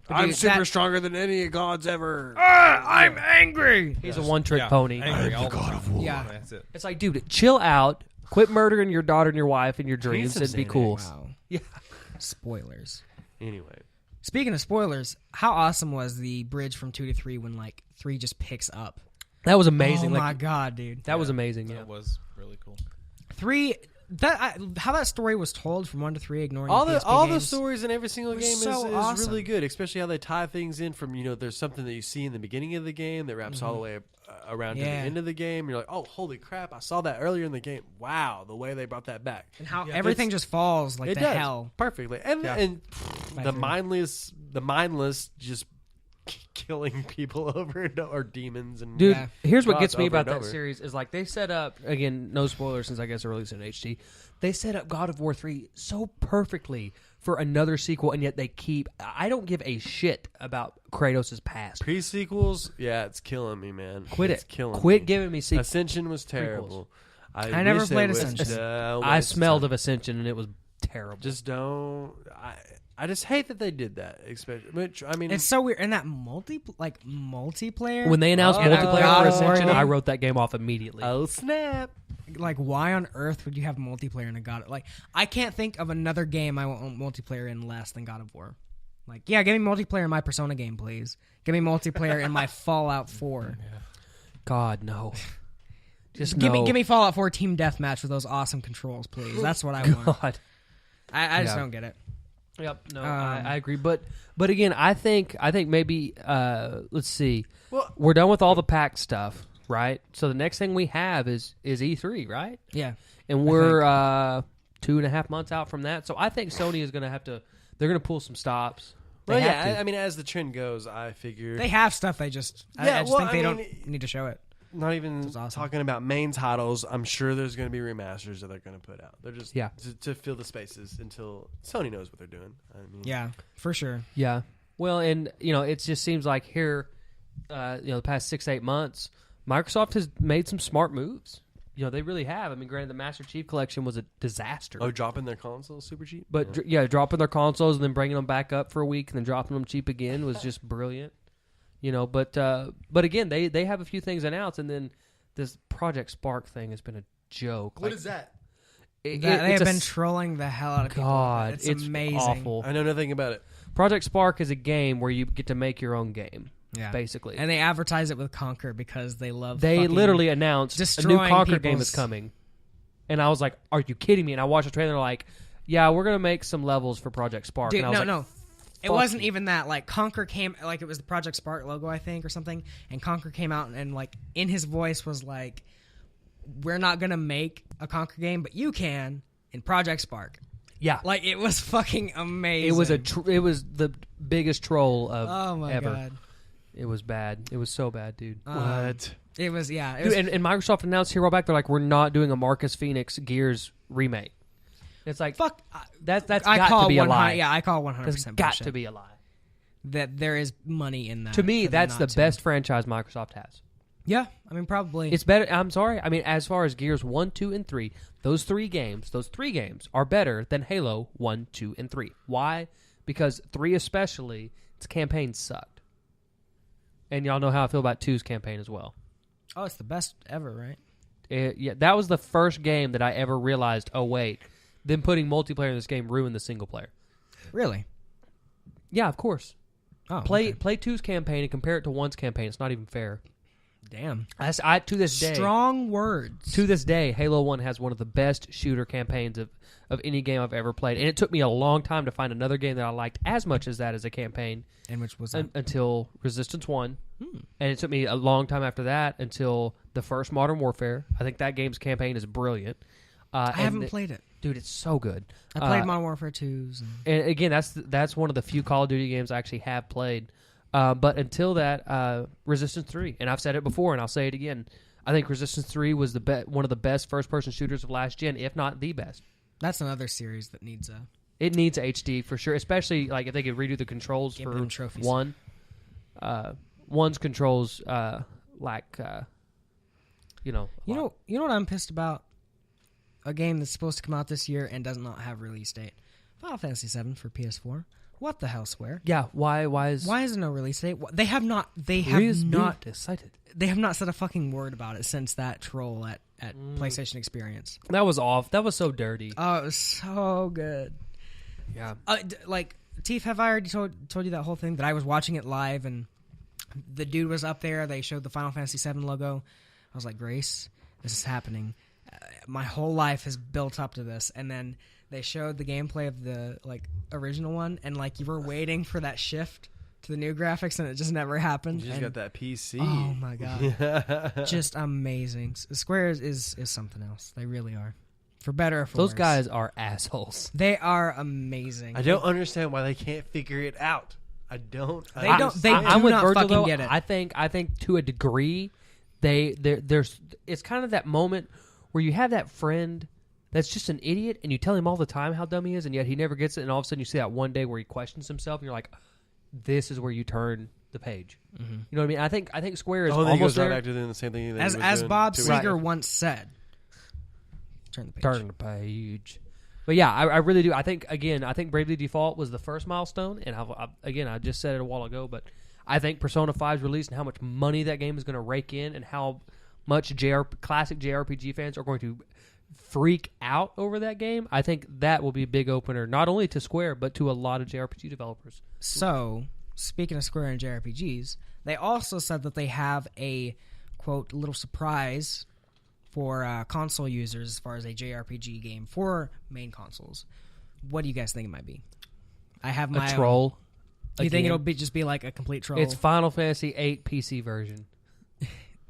But I'm dude, super that- stronger than any gods ever. I'm angry. He's a one-trick Yeah, pony. Angry all the time. Yeah. That's it. It's like, dude, chill out. Quit murdering your daughter and your wife and your dreams some and be Xanax. cool. Wow. Yeah. Spoilers. Anyway, Speaking of spoilers, how awesome was the bridge from 2 to 3 when like 3 just picks up? That was amazing. Oh Like, my god, dude! that was amazing. Yeah. That was really cool. 3 how that story was told from 1 to 3, ignoring all the the PSP the games. stories in every single was game so is awesome. really good, especially how they tie things in from there's something that you see in the beginning of the game that wraps all the way around to the Yeah. end of the game. You're like, oh, holy crap! I saw that earlier in the game. Wow, the way they brought that back. and how everything just falls like It the does hell. perfectly, and By the 3. mindless just killing people over and over, or demons and Dude, Yeah. here's what gods gets me over about and that over. series is like they set up, again, no spoilers since I guess they're releasing in HD. They set up God of War 3 so perfectly for another sequel, and yet they keep. I don't give a shit about Kratos' past. Pre-sequels. Yeah, it's killing me, man. Quit It's it. killing Quit me. giving me sequels. Ascension was terrible. I never wish they played would- Ascension. I smelled of Ascension, and it was terrible. Just don't. I just hate that they did that. Especially, which I mean, It's so weird. And that multiplayer. when they announced Oh, multiplayer God for of War Ascension, game. I wrote that game off immediately. oh snap! like, why on earth would you have multiplayer in a God? Like, I can't think of another game I want multiplayer in less than God of War. Like, yeah, give me multiplayer in my Persona game, please. Give me multiplayer in my Fallout 4. God, no. Just Give no. me Fallout 4 team deathmatch with those awesome controls, please. That's what I want. God. I just Yeah. don't get it. Yep. No, Um, I agree. But again, I think maybe let's see. Well- We're done with all the PAX stuff, right? So the next thing we have is E3, right? Yeah. And we're 2.5 months out from that. So I think Sony is going to have to. They're going to pull some stops. They Well, have yeah. to. I mean, as the trend goes, I figure They have stuff, they just. I Yeah, just well, think they I mean, don't need to show it. not even That's awesome. talking about main titles. I'm sure there's going to be remasters that they're going to put out. They're just Yeah. to fill the spaces until Sony knows what they're doing. I mean, Yeah, for sure. Yeah. Well, and it just seems like here, the past 6-8 months, Microsoft has made some smart moves. They really have. I mean, granted, the Master Chief Collection was a disaster. Oh, dropping their consoles super cheap. But dropping their consoles and then bringing them back up for a week and then dropping them cheap again was just brilliant. But again, they have a few things announced, and then this Project Spark thing has been a joke. What is that? They It's have a been trolling the hell out of people. God, It's it's amazing. awful. I know nothing about it. Project Spark is a game where you get to make your own game, Yeah, basically. and they advertise it with Conquer because they love. They fucking literally announced a new destroying Conquer game people's- is coming, and I was like, "Are you kidding me?" And I watched the trailer, like, "Yeah, we're gonna make some levels for Project Spark." Dude, and I was no. like, It fuck wasn't you. even that. Like Conquer came, like it was the Project Spark logo, I think, or something. And Conquer came out and like in his voice was like, "We're not gonna make a Conquer game, but you can in Project Spark." "Yeah, Like it was fucking amazing. it was it was the biggest troll of oh my ever. god. It was bad. It was so bad, dude." What? It was It Dude, was, and Microsoft announced here a while back, they're like, "We're not doing a Marcus Phoenix Gears remake." It's like, fuck. that's I got call to be a 100 lie. Yeah, I call 100% That's got bullshit. to be a lie. That there is money in that. To me, for them that's the not to. best franchise Microsoft has. Yeah, I mean, probably. It's better. I'm sorry. I mean, as far as Gears 1, 2, and 3, those three games are better than Halo 1, 2, and 3. Why? Because 3 especially, its campaign sucked. And y'all know how I feel about 2's campaign as well. Oh, it's the best ever, right? Yeah, that was the first game that I ever realized, oh, wait, them putting multiplayer in this game ruined the single player. Really? Yeah, of course. Oh, Play okay. 2's campaign and compare it to 1's campaign. It's not even fair. Damn. To this day, Strong words. To this day, Halo 1 has one of the best shooter campaigns of any game I've ever played. And it took me a long time to find another game that I liked as much as that as a campaign. And which was that? Until Resistance 1. And it took me a long time after that until the first Modern Warfare. I think that game's campaign is brilliant. I haven't played it. Dude, it's so good. I played Modern Warfare 2s. And again, that's one of the few Call of Duty games I actually have played. But until that, Resistance 3. And I've said it before, and I'll say it again. I think Resistance 3 was one of the best first-person shooters of last gen, if not the best. That's another series that needs It needs HD for sure, especially like if they could redo the controls Give for them trophies. 1. 1's controls you know what I'm pissed about? A game that's supposed to come out this year and does not have release date. Final Fantasy VII for PS4. What the hell, Square? Yeah, why is there no release date? They have not decided. They have not said a fucking word about it since that troll at PlayStation Experience. That was off. That was so dirty. Oh, it was so good. Yeah. Teef, have I already told you that whole thing that I was watching it live and the dude was up there? They showed the Final Fantasy VII logo. I was like, Grace, this is happening. My whole life has built up to this, and then they showed the gameplay of the original one, and you were waiting for that shift to the new graphics, and it just never happened. You just got that PC. Oh my god, just amazing! Square is something else. They really are, for better or for worse. Those guys are assholes. They are amazing. I don't understand why they can't figure it out. I don't. They don't. They I'm do with not Virgil, fucking though. get it. I think to a degree, there's it's kind of that moment where you have that friend that's just an idiot, and you tell him all the time how dumb he is, and yet he never gets it, and all of a sudden you see that one day where he questions himself, and you're like, this is where you turn the page. Mm-hmm. You know what I mean? I think Square is almost he goes there. right back to doing the same thing. As Bob Seger once said, turn the page. Turn the page. But yeah, I really do. I think Bravely Default was the first milestone, and I just said it a while ago, but I think Persona 5's release and how much money that game is going to rake in, and how much classic JRPG fans are going to freak out over that game. I think that will be a big opener, not only to Square, but to a lot of JRPG developers. So, speaking of Square and JRPGs, they also said that they have a, quote, little surprise for console users as far as a JRPG game for main consoles. What do you guys think it might be? I have my a troll. Do you think it'll just be like a complete troll? It's Final Fantasy VIII PC version.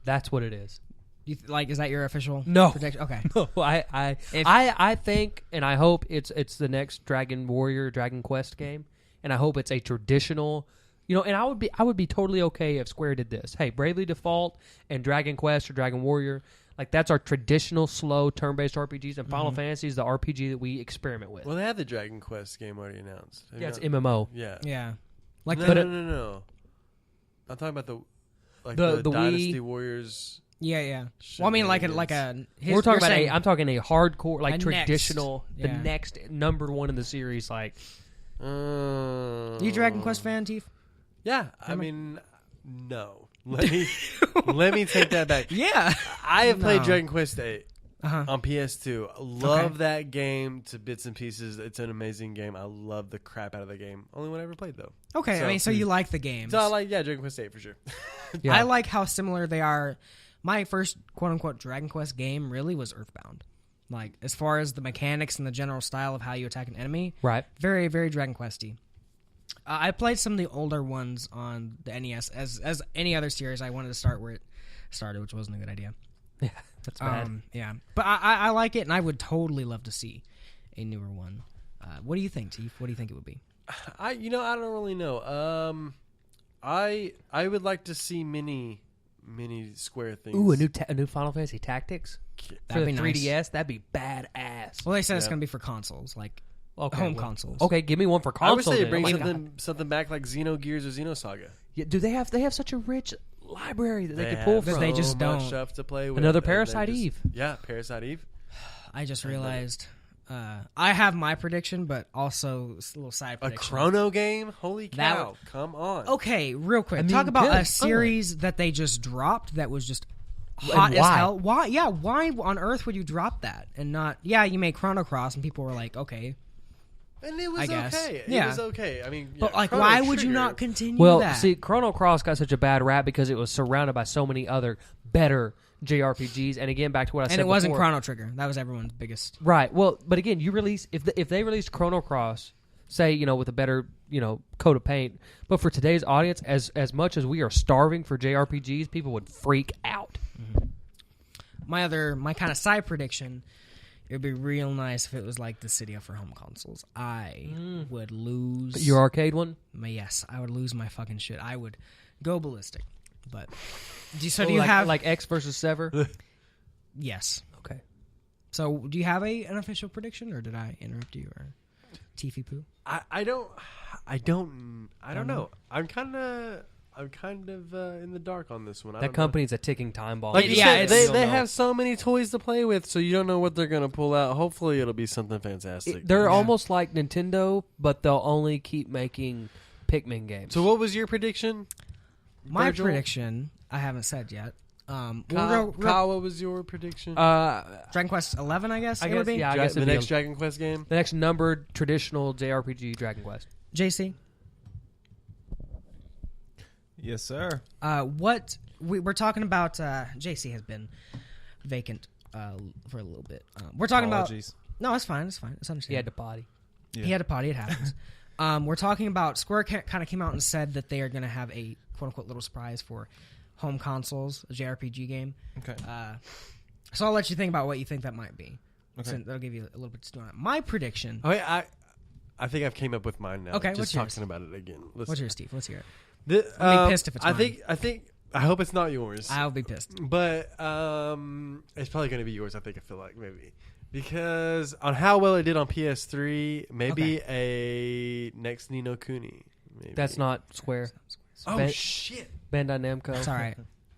That's what it is. Is that your official prediction? Okay. No, I think and I hope it's the next Dragon Quest game, and I hope it's a traditional, and I would be totally okay if Square did this. Hey, Bravely Default and Dragon Quest or Dragon Warrior, that's our traditional slow turn-based RPGs, and Final Fantasy is the RPG that we experiment with. Well, they have the Dragon Quest game already announced. It's MMO. Yeah. Yeah. No. I'm talking about the Dynasty Wii. Warriors. Yeah. Well, I mean, I'm talking about I'm talking a hardcore, traditional, the next number one in the series, You Dragon Quest fan, Teef? Yeah, I mean, no. Let me take that back. Yeah, I have played Dragon Quest VIII Uh-huh. on PS2. Love that game to bits and pieces. It's an amazing game. I love the crap out of the game. Only one I ever played, though. Okay, so you like the games. So I like, Dragon Quest VIII for sure. Yeah. I like how similar they are. My first quote-unquote Dragon Quest game really was Earthbound. Like, as far as the mechanics and the general style of how you attack an enemy. Right. Very, very Dragon Quest-y. I played some of the older ones on the NES. As any other series, I wanted to start where it started, which wasn't a good idea. Yeah, that's bad. Yeah. But I like it, and I would totally love to see a newer one. What do you think, Teef? What do you think it would be? I don't really know. I would like to see mini Square things. Ooh, a new Final Fantasy Tactics for the 3DS. Nice. That'd be badass. Well, they said it's going to be for consoles, home consoles. Okay, give me one for console. I would say then. bring something back like Xenogears or Xenosaga. Yeah, do they have such a rich library that they could pull from. They just much don't. stuff to play with. Another and they're Parasite just- Eve. Yeah, Parasite Eve. I just realized I have my prediction, but also a little side A prediction. chrono game? Holy That cow! Come on. Okay, real quick. I mean, Talk about good. a series that they just dropped that was just hot as why? hell. Why? Yeah, why on earth would you drop that and not? Yeah, you made Chrono Cross, and people were like, okay, And it was I guess. okay. It Yeah. was okay. I mean, but yeah, like, Chrono why would you Trigger- not continue Well, that? see, Chrono Cross got such a bad rap because it was surrounded by so many other better JRPGs. And again, back to what I said and it wasn't before. Chrono Trigger. That was everyone's biggest. Right. Well, but again, you release if they released Chrono Cross, say with a better coat of paint, but for today's audience, as much as we are starving for JRPGs, people would freak out. My kind of side prediction. It would be real nice if it was like the Cydia for home consoles. I would lose Your arcade one? Yes, I would lose my fucking shit. I would go ballistic. But do you like, have like X versus Sever? Yes. Okay. So do you have an official prediction, or did I interrupt you, or Tiffy poo? I don't know. I'm kind of in the dark on this one. I That don't company's a ticking time bomb. Know. Like you Yeah, said, it's- they have so many toys to play with, so you don't know what they're gonna pull out. Hopefully, it'll be something fantastic. They're Yeah. almost like Nintendo, but they'll only keep making Pikmin games. So, what was your prediction? My Virgil? prediction, I haven't said yet. Kyle, what was your prediction? Dragon Quest 11, I guess. I it would guess, be. yeah, I guess the it'd be next Dragon Quest game. the next numbered traditional JRPG Dragon Quest. JC, Yes, sir. what we're talking about? JC has been vacant for a little bit. We're talking Apologies. about. No, it's fine. It's fine. It's He understandable. had to potty. Yeah. He had a potty. It happens. We're talking about Square kind of came out and said that they are going to have a quote unquote little surprise for home consoles, a JRPG game. Okay. So I'll let you think about what you think that might be. Okay. So that'll give you a little bit to stew on it. My prediction. Oh, yeah, I think I've came up with mine now. Okay, just what's yours? talking about it again. What's yours, Steve? Let's hear it. The, I'll be pissed if it's I mine. think. I hope it's not yours. I'll be pissed. But it's probably going to be yours. I feel like maybe because on how well it did on PS3, maybe a next Ni no Kuni. Maybe. That's not Square. Oh Ben- shit!2 Namco. It's all right.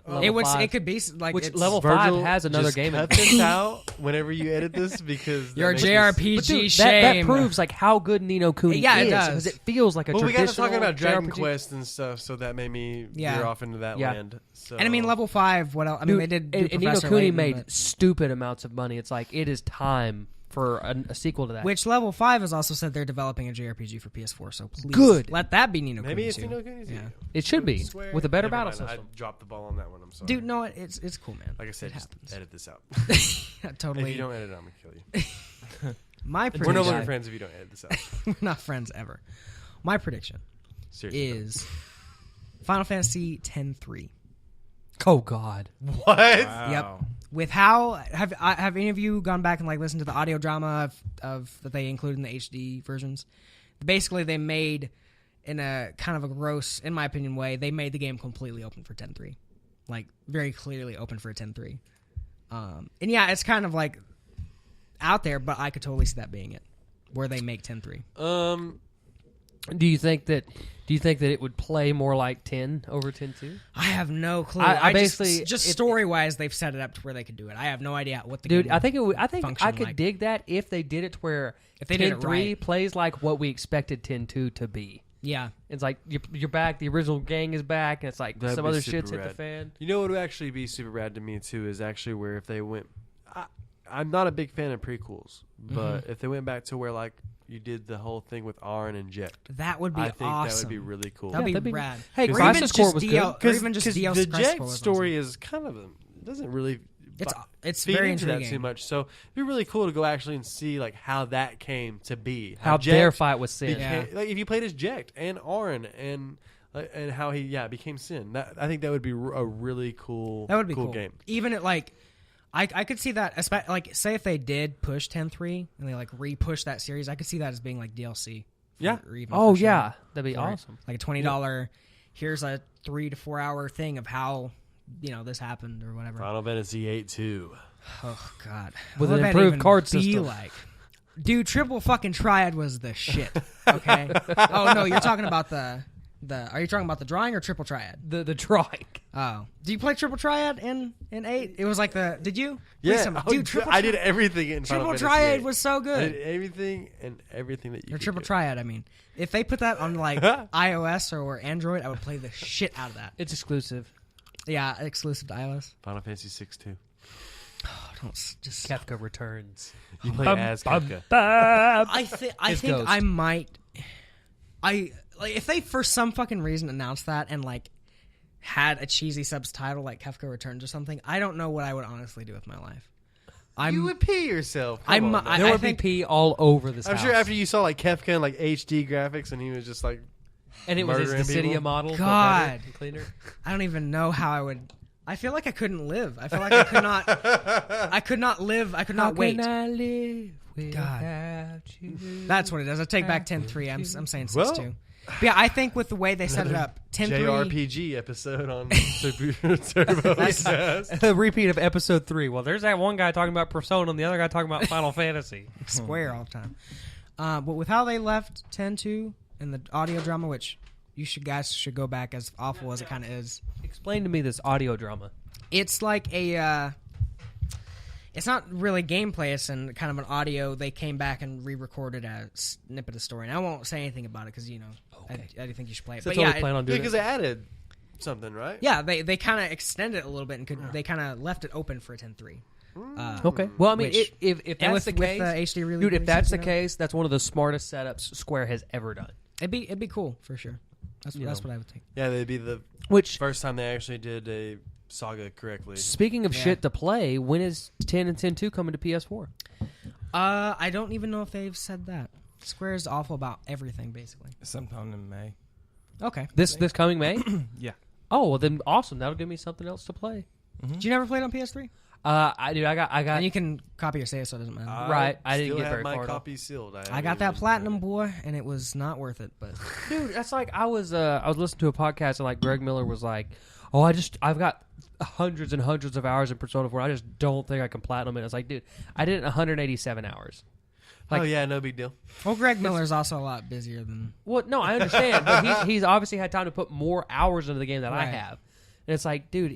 Level It would. 5. It could be like Which it's, level Virgil, 5 has another just game in cut this out whenever you edit this because Your that makes me- JRPG But dude, shame. that proves like how good Ni no Kuni Yeah, it is does. because it feels like a Well, we got traditional to talking about Dragon JRPG. Quest and stuff, so that made me Yeah. veer off into that Yeah. land. So. And I mean, level 5. What else? I mean, Dude, they did. Do and Ni no Professor Kuni Layton, made but- stupid amounts of money. It's like it is time for a sequel to that. Which level 5 has also said they're developing a JRPG for PS4. So please, Good. let that be Ni no Kuni. maybe it's too. Ni no Kuni. Yeah. it should be Swear. with a better Never battle mind, system. I dropped the ball on that one. I'm sorry. Dude, no, it's cool, man. Like I said, it just happens. edit this out. Totally. If you don't edit it, I'm gonna kill you. My We're prediction. no longer friends if you don't edit this out. We're not friends ever. My prediction Seriously. is Final Fantasy X-3. Oh God! What? Yep. With how have any of you gone back and like listened to the audio drama of that they included in the HD versions? Basically, they made in a kind of a gross, in my opinion, way. They made the game completely open for 10.3, like very clearly open for a 10.3. And yeah, it's kind of like out there, but I could totally see that being it, where they make 10.3. Do you think that it would play more like 10 over 10.2? I have no clue. I just basically- story wise, they've set it up to where they could do it. I have no idea what the Dude, game I think it would. I think function I could like. dig that if they did it to where If they did it 10.3 right. plays like what we expected 10.2 to be. Yeah, It's like you're back. The original gang is back, and it's like That'd some be other super shit's hit the rad. fan. You know what would actually be super rad to me too is actually where if they went. I'm not a big fan of prequels, but if they went back to where like you did the whole thing with R and inject, that would be I think awesome. that would be really cool. That'd that'd be be- rad. Hey, or Crisis even Core just was DL, good. or even just DL the Crisis Jet Core was story is kind of doesn't really It's feed very into that intriguing. too much. So it'd be really cool to go actually and see like how that came to be. How Ject their fight was sin. Yeah. like if you played as Ject and Auron and how he became Sin. I think that would be a really cool. That would be cool. game. Even at like, I could see that. Like, say if they did push 10.3 and they like re-push that series, I could see that as being like DLC. Yeah. Or even Oh for sure. yeah, that'd be For it. awesome. Like a $20. Here's a 3 to 4 hour thing of how this happened or whatever. Final Fantasy 8 2. Oh God, With What an would that improved even card be system. like? Dude, triple fucking triad was the shit. Okay. Oh no, you're talking about the Are you talking about the drawing or triple triad? The drawing. Oh, do you play triple triad in 8? It was like Did you? Yeah, Dude, I did everything in Final triple Fantasy triad 8. was so I good. did everything that you Or could triple do. triad. I mean, if they put that on like iOS or Android, I would play the shit out of that. It's exclusive. Yeah, exclusive to iOS. Final Fantasy 6 too. Oh, don't just. Kefka returns. You play as Kefka. I think Ghost. I might. If they for some fucking reason announced that and like had a cheesy subtitle like Kefka Returns or something, I don't know what I would honestly do with my life. You would pee yourself. Come on, man. There would be pee all over this I'm house. sure after you saw like Kefka and like HD graphics and he was just like, and it was his murdering Dissidia people. model. but God. better and cleaner. I don't even know how I would. I feel like I couldn't live. I feel like I could not. I could not live. I could not wait. Can I live God. without you? That's what it is. I take back 10-3. I'm saying 6-2. Well, But yeah, I think with the way they set it up, 10-3. JRPG episode on Turbo. Yes. A repeat of episode 3. Well, there's that one guy talking about Persona and the other guy talking about Final Fantasy. Square all the time. But with how they left 10-2 and the audio drama, which you guys should go back, as awful as it kind of is. Explain to me this audio drama. It's like a. It's not really gameplay. It's kind of an audio. They came back and re-recorded a snippet of story, and I won't say anything about it because Okay. I do think you should play it. So But that's what yeah, we plan on doing. Because they added something, right? yeah, they kind of extended it a little bit and they kind of left it open for a 10-3. Okay. Well, I mean, Which- if And that's with the case, HD release, dude, if that's the case, that's one of the smartest setups Square has ever done. it'd be cool for sure. That's what I would think. Yeah, they'd be the Which, first time they actually did a saga correctly. speaking of Yeah. shit to play, when is 10 and 10-2 coming to PS4? I don't even know if they've said that. Square is awful about everything, basically. Sometime in May. Okay. This coming May? Yeah. Oh, well then awesome. That'll give me something else to play. Did you never play it on PS3? I got And you can copy or save, so it doesn't matter. Right, I didn't still get have very my far at all. copy sealed. I got that platinum, boy, and it was not worth it. But Dude, that's like I was listening to a podcast and like Greg Miller was like, "Oh, I've got hundreds and hundreds of hours in Persona 4. I just don't think I can platinum it." I was like, "Dude, I did it in 187 hours." Like, oh yeah, no big deal. well, Greg Miller's also a lot busier than. Well, no, I understand, but he's obviously had time to put more hours into the game than I Right. have. And it's like, dude,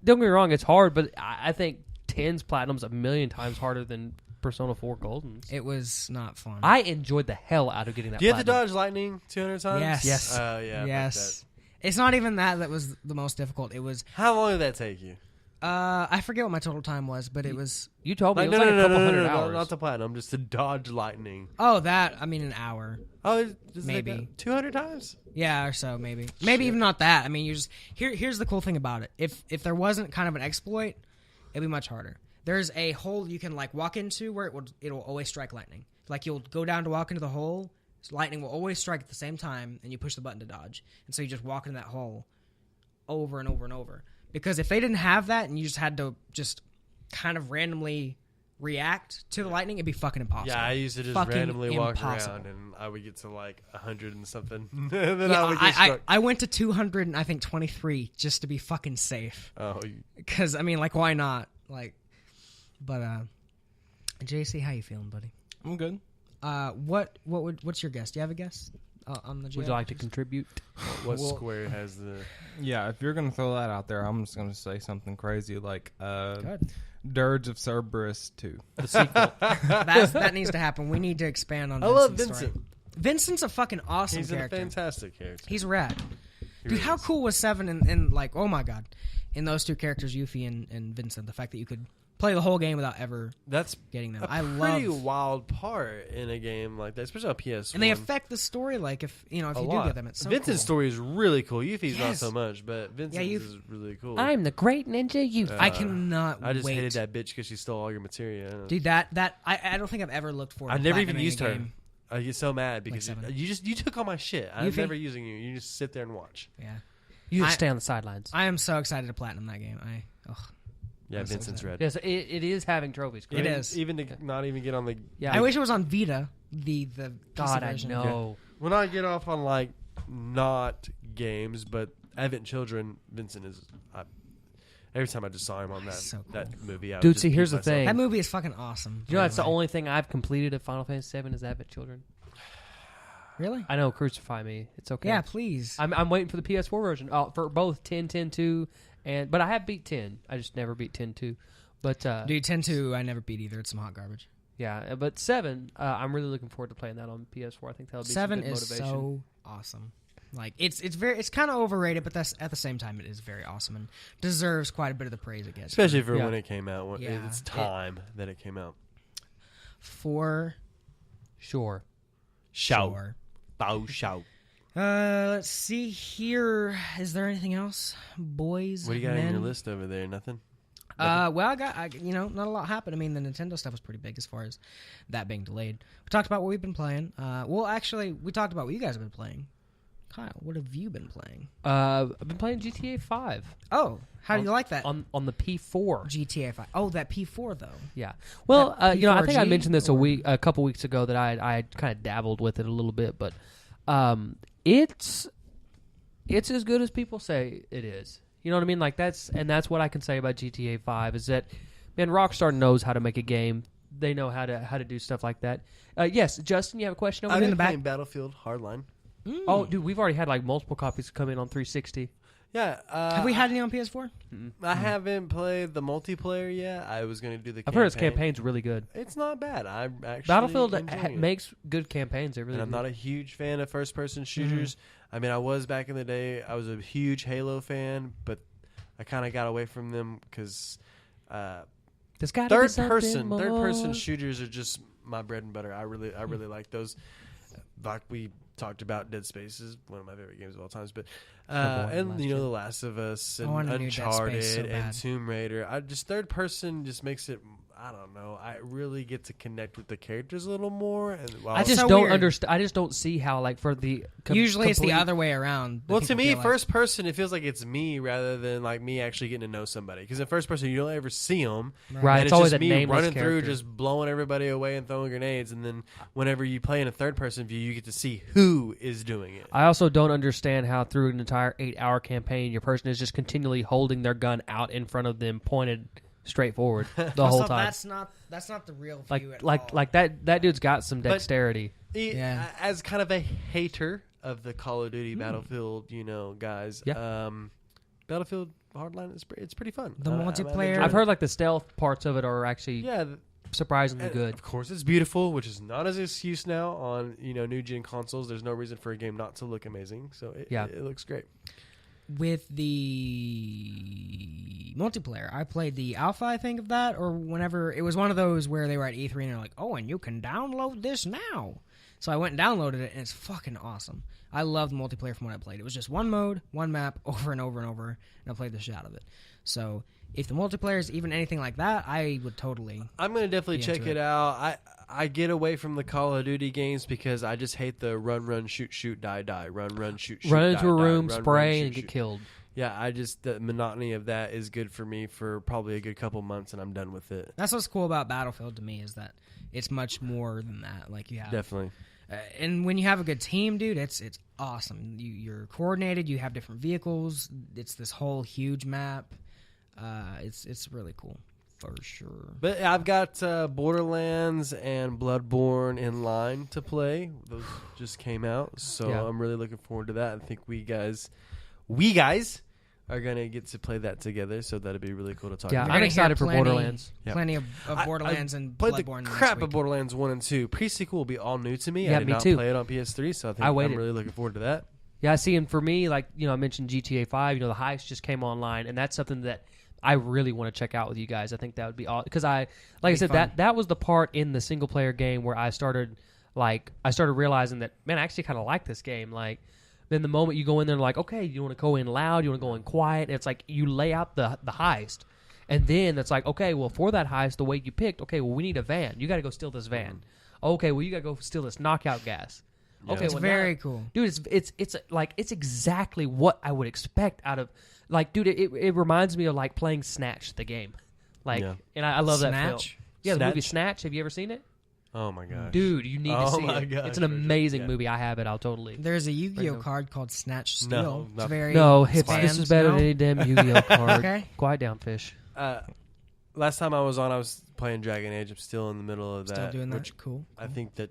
don't get me wrong, it's hard, but I think 10's platinum's a million times harder than Persona 4 Golden's. It was not fun. I enjoyed the hell out of getting that. Do you have to platinum. dodge lightning 200 times? Yes. Yes. Oh yeah. I bet yes. It's not even that was the most difficult. It was. that. How long did that take you? I forget what my total time was, but it was. You told me Like, it was like a couple hundred no, hours. not the platinum, just to dodge lightning. Oh, that. I mean, an hour. Oh, just Maybe. like 200 times. Yeah, or so maybe. Maybe even not that. I mean, you just here's the cool thing about it. If there wasn't kind of an exploit, it'd be much harder. There's a hole you can like walk into where it'll always strike lightning. Like you'll go down to walk into the hole, lightning will always strike at the same time, and you push the button to dodge. And so you just walk into that hole over and over and over. Because if they didn't have that and you just had to just kind of randomly react to the lightning, it'd be fucking impossible. Yeah, I used to just Fucking randomly walk impossible. around, and I would get to like 100 and something. Then Yeah, I would get struck. I went to 200 and I think 23 just to be fucking safe. Oh, Because I mean, like, why not? Like, but JC, how you feeling, buddy? I'm good. What's your guess? Do you have a guess on the? Would you like to contribute? what Well- square has the? Yeah, if you're gonna throw that out there, I'm just gonna say something crazy like Good. Dirge of Cerberus 2. The sequel. That needs to happen. We need to expand on. I love Vincent's Vincent. story. Vincent's a fucking awesome He's character. a fantastic character. He's rad. He Dude, really how is. cool was 7 and like, oh my god, in those two characters, Yuffie and Vincent, the fact that you could play the whole game without ever That's getting them. a I pretty love. wild part in a game like that, especially on PS1. And they affect the story, like if you a do lot. get them, it's so Vincent's cool. story is really cool. Yuffie's not Yes. so much, but Vincent's Yuffie- is really cool. I'm the great ninja youth. I cannot. I just wait. hated that bitch because she stole all your material. Dude, that I don't think I've ever looked for. I never even platinuming a used her. game. I get so mad because Like 7. you took all my shit. I'm Yuffie? never using you. You just sit there and watch. Yeah, You just I- stay on the sidelines. I am so excited to platinum that game. Yeah, I'm so Vincent's excited. red. Yes, it is having trophies. It correct? is. Even to not even get on the. Yeah. I wish it was on Vita. The PC God, I version. know. When I get off on like not games, but Advent Children, Vincent is. Every time I just saw him on that So cool. that movie, I would Dude, just see, beat here's the myself. thing. That movie is fucking awesome. You know, by that's the way. only thing I've completed of Final Fantasy VII is Advent Children. Really? I know, crucify me. It's okay. Yeah, please. I'm waiting for the PS4 version for both 10, 10.2, but I have beat 10. I just never beat 10.2. But Dude, 10.2, I never beat either. It's some hot garbage. yeah, but 7, I'm really looking forward to playing that on PS4. I think that'll be 7 some good is motivation. so awesome. Like it's kind of overrated, but that's at the same time it is very awesome and deserves quite a bit of the praise it gets. Especially for Yeah. when it came out. Yeah. It's time that it came out. For Sure. sure. Bow shout. Let's see here. Is there anything else, boys? What do you got men? on your list over there? Nothing? Well, I got not a lot happened. I mean, the Nintendo stuff was pretty big as far as that being delayed. We talked about what we've been playing. Well, actually, we talked about what you guys have been playing. Kyle, what have you been playing? I've been playing GTA 5 Oh, how do you like that? on the P4. GTA 5. Oh, that P4 though. Yeah. Well, That I think I P4G mentioned this or- a couple weeks ago that I kind of dabbled with it a little bit, but it's as good as people say it is. You know what I mean? Like that's what I can say about GTA 5 is that, man, Rockstar knows how to make a game. They know how to do stuff like that. Yes, Justin, you have a question over I've there? been playing Battlefield Hardline. Oh, dude, we've already had like multiple copies come in on 360. Yeah. Have we had any on PS4? I haven't played the multiplayer yet. I was going to do the I've heard his campaign's really good. It's not bad. I'm actually Battlefield enjoying it. makes good campaigns. They really And I'm do. not a huge fan of first-person shooters. I mean, I was back in the day. I was a huge Halo fan, but I kind of got away from them because There's gotta be something third-person more. shooters are just my bread and butter. I really like those. Like we talked about, Dead Space is one of my favorite games of all times. But and last you know, year. The Last of Us I and want a new Dead Space so Uncharted and bad. Tomb Raider. I just third-person just makes it. I don't know. I really get to connect with the characters a little more. And while I just so don't weird. understand. I just don't see how, like, for the Usually it's the complete- other way around. Well, to me, first person, it feels like it's me rather than like me actually getting to know somebody. Because in first person, you don't ever see them. Right, And it's always just a me nameless running through, character. just blowing everybody away and throwing grenades. And then whenever you play in a third person view, you get to see who is doing it. I also don't understand how through an entire 8-hour campaign, your person is just continually holding their gun out in front of them, pointed straight forward the whole time. That's not the real Like, view at like, all. like that dude's got some dexterity. Yeah. As kind of a hater of the Call of Duty Battlefield, guys. Yeah. Battlefield Hardline it's pretty fun. The I'm multiplayer- enjoying I've it. heard like the stealth parts of it are actually surprisingly and good. Of course, it's beautiful, which is not as an excuse now on new gen consoles. There's no reason for a game not to look amazing. So it looks great. With the multiplayer, I played the alpha, I think, of that, or whenever it was one of those where they were at E3 and they're like, "Oh, and you can download this now." So I went and downloaded it, and it's fucking awesome. I loved multiplayer from when I played. It was just one mode, one map, over and over and over, and I played the shit out of it. So if the multiplayer is even anything like that, I would totally. I'm gonna definitely be check into it out. I get away from the Call of Duty games because I just hate the run, shoot, die, run, shoot, Run die, into a die, room, run, spray, shoot, and get shoot. killed. Yeah, the monotony of that is good for me for probably a good couple months, and I'm done with it. That's what's cool about Battlefield to me is that it's much more than that. Like you have Definitely. and when you have a good team, dude, it's awesome. You're coordinated. You have different vehicles. It's this whole huge map. It's really cool for sure. But I've got Borderlands and Bloodborne in line to play. Those just came out, so Yeah. I'm really looking forward to that. I think we guys are gonna get to play that together, so that'd be really cool to talk Yeah, about. You're I'm gonna excited hear for Borderlands. Yep. Plenty of I Borderlands and played Bloodborne. the next crap week. of Borderlands 1 and 2. Pre-sequel will be all new to me. Yeah, I did me not too. play it on PS3, so I think I I'm waited. really looking forward to that. Yeah, I see. And for me, like, I mentioned GTA 5, the heist just came online, and that's something that I really want to check out with you guys. I think that would be awesome. Because I said, fun. that was the part in the single player game where I started realizing that, man, I actually kind of like this game. Like, then the moment you go in there, like, okay, you want to go in loud, you want to go in quiet. And it's like you lay out the heist. And then it's like, okay, well, for that heist, the way you picked, okay, well, we need a van. You got to go steal this van. Okay, well, you got to go steal this knockout gas. Yeah. Okay, It's well, very now, cool. dude. It's like it's exactly what I would expect out of like, dude. It reminds me of like playing Snatch, the game. Like, Yeah. and I love that film. Snatch? Yeah, the Snatch? movie Snatch. Have you ever seen it? Oh my gosh, Dude, you need to Oh see my it. gosh, It's an Richard. amazing Yeah. movie. I have it. I'll totally. There's a Yu-Gi-Oh Right now. card called Snatch Steel. No, It's not- very No, this spans, is better no? than any damn Yu-Gi-Oh card. Okay. Quiet down, fish. Last time I was on, I was playing Dragon Age. I'm still in the middle of that. Still doing that. which Cool. I think that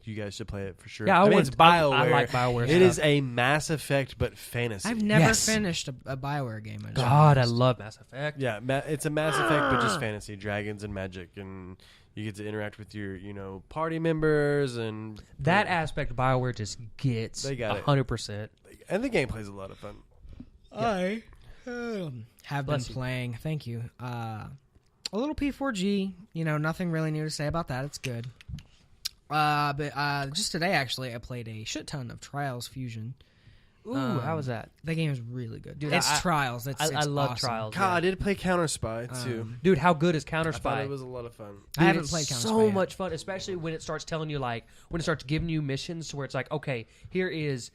you guys should play it for sure. Yeah, I mean, it's BioWare. I like BioWare. It is a Mass Effect, but fantasy. I've never Yes. finished a BioWare game. God, I love Mass Effect. Yeah, it's a Mass Effect, but just fantasy, dragons and magic, and you get to interact with your, party members and That aspect of BioWare just gets They got it. 100%. and the gameplay's a lot of fun. I have been Bless you. playing. Thank you. A little P4G. Nothing really new to say about that. It's good. But just today, actually, I played a shit ton of Trials Fusion. Ooh, how was that? That game is really good. Dude, It's I- Trials. It's I love awesome. Trials. God, I yeah. did play Counter Spy too. Dude, how good is I Counter thought Spy? it was a lot of fun. I haven't It's played Counter Spy so yet. much fun, especially when it starts telling you when it starts giving you missions where it's like, okay, here is,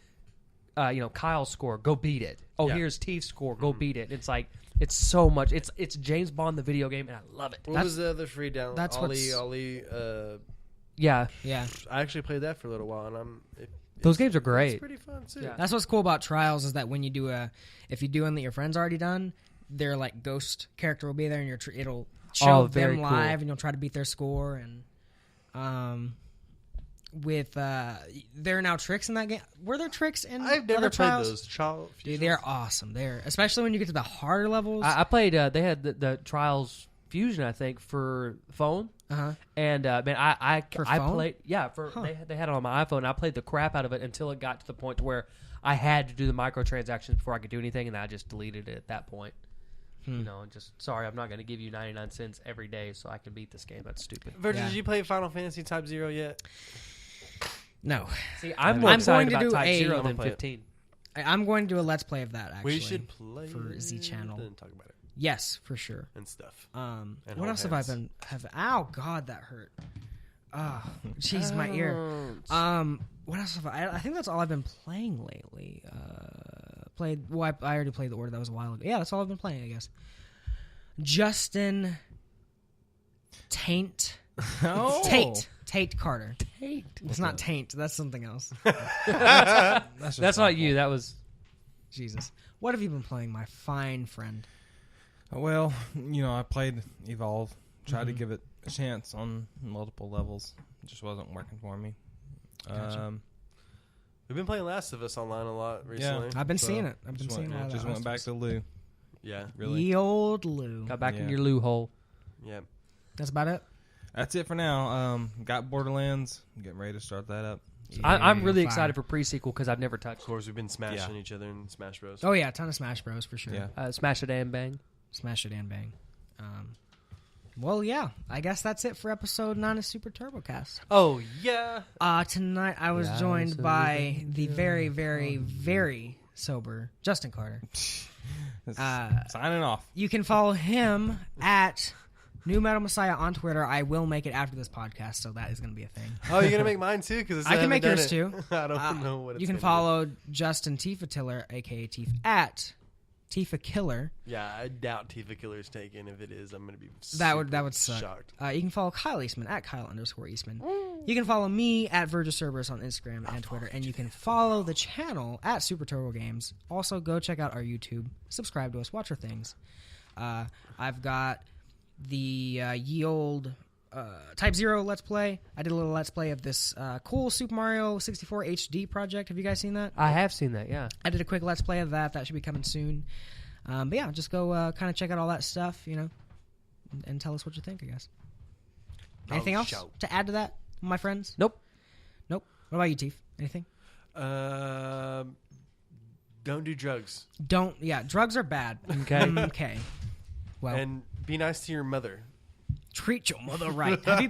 Kyle's score, go beat it. Oh, Yeah. here's T's score, go beat it. It's like it's so much. It's James Bond the video game, and I love it. What was the other free download? that's what's- Ollie. Yeah, Yeah. I actually played that for a little while, and those games are it's great. pretty fun too. Yeah. That's what's cool about Trials is that when you do if you do one that your friend's already done, their ghost character will be there and it'll show very them cool. live and you'll try to beat their score and with there are now tricks in that game. Were there tricks in I've never other played Trials? those. Child Dude, they're awesome. They're especially when you get to the harder levels. I played. They had the Trials Fusion, I think, for phone. Uh-huh. And man, I For I phone? played. Yeah, they had it on my iPhone. And I played the crap out of it until it got to the point to where I had to do the microtransactions before I could do anything, and I just deleted it at that point. Just sorry, I'm not going to give you 99 cents every day so I can beat this game. That's stupid. Virgil, Yeah. did you play Final Fantasy Type 0 yet? No. See, I'm more I'm excited going to about do Type a- 0 I'm than gonna play it. 15. I'm going to do a Let's Play of that, actually. We should play for Z Channel. and talk about it Yes, for sure. and stuff. And hold what else hands. have ow god that hurt. Oh, jeez, my ear. What else have I think that's all I've been playing lately. I already played the order, that was a while ago. Yeah, that's all I've been playing, I guess. Justin Tate Carter. It's not Taint, that's something else. That's not you. That was Jesus. What have you been playing, my fine friend? Well, I played Evolve, tried to give it a chance on multiple levels. It just wasn't working for me. Gotcha. We've been playing Last of Us online a lot recently. I've been seeing it. I've been Just seeing a lot of just that went back to Lou. Yeah. Really, Ye old Lou. got back in Yeah. your loo hole. Yeah. That's about it. that's it for now. Got Borderlands. Getting ready to start that up. I'm really fire. excited for pre-sequel because I've never Of touched course, we've been smashing each other in Smash Bros. Oh yeah, a ton of Smash Bros for sure. Yeah. Smash It and Bang. Smash it and bang. Well, yeah, I guess that's it for episode 9 of Super TurboCast. Oh, yeah. Tonight I was joined by the very, very, very sober Justin Carter. Signing off. You can follow him at New Metal Messiah on Twitter. I will make it after this podcast, so that is going to be a thing. Oh, you're going to make mine too? Because I can make yours too. I don't know what it's You can gonna follow Justin Tifa Tiller, aka Tifa, at Tifa Killer. be. Yeah, I doubt Tifa Killer's taken. If it is, I'm going to be That would super suck. shocked. You can follow Kyle Eastman at Kyle_Eastman. You can follow me at Virgil Cerberus on Instagram and Twitter, and you can follow the channel at Super Turbo Games. Also, go check out our YouTube, subscribe to us, watch our things. I've got the ye old Type 0 Let's Play. I did a little Let's Play of this cool Super Mario 64 HD project. Have you guys seen that? I have seen that. Yeah. I did a quick Let's Play of that. That should be coming soon. But yeah, just go kind of check out all that stuff, and tell us what you think, I guess. Anything else to add to that, my friends? Nope. Nope. What about you, Teef? Anything? Don't do drugs. Drugs are bad. Okay. Okay. Well, And be nice to your mother. treat your mother right. Have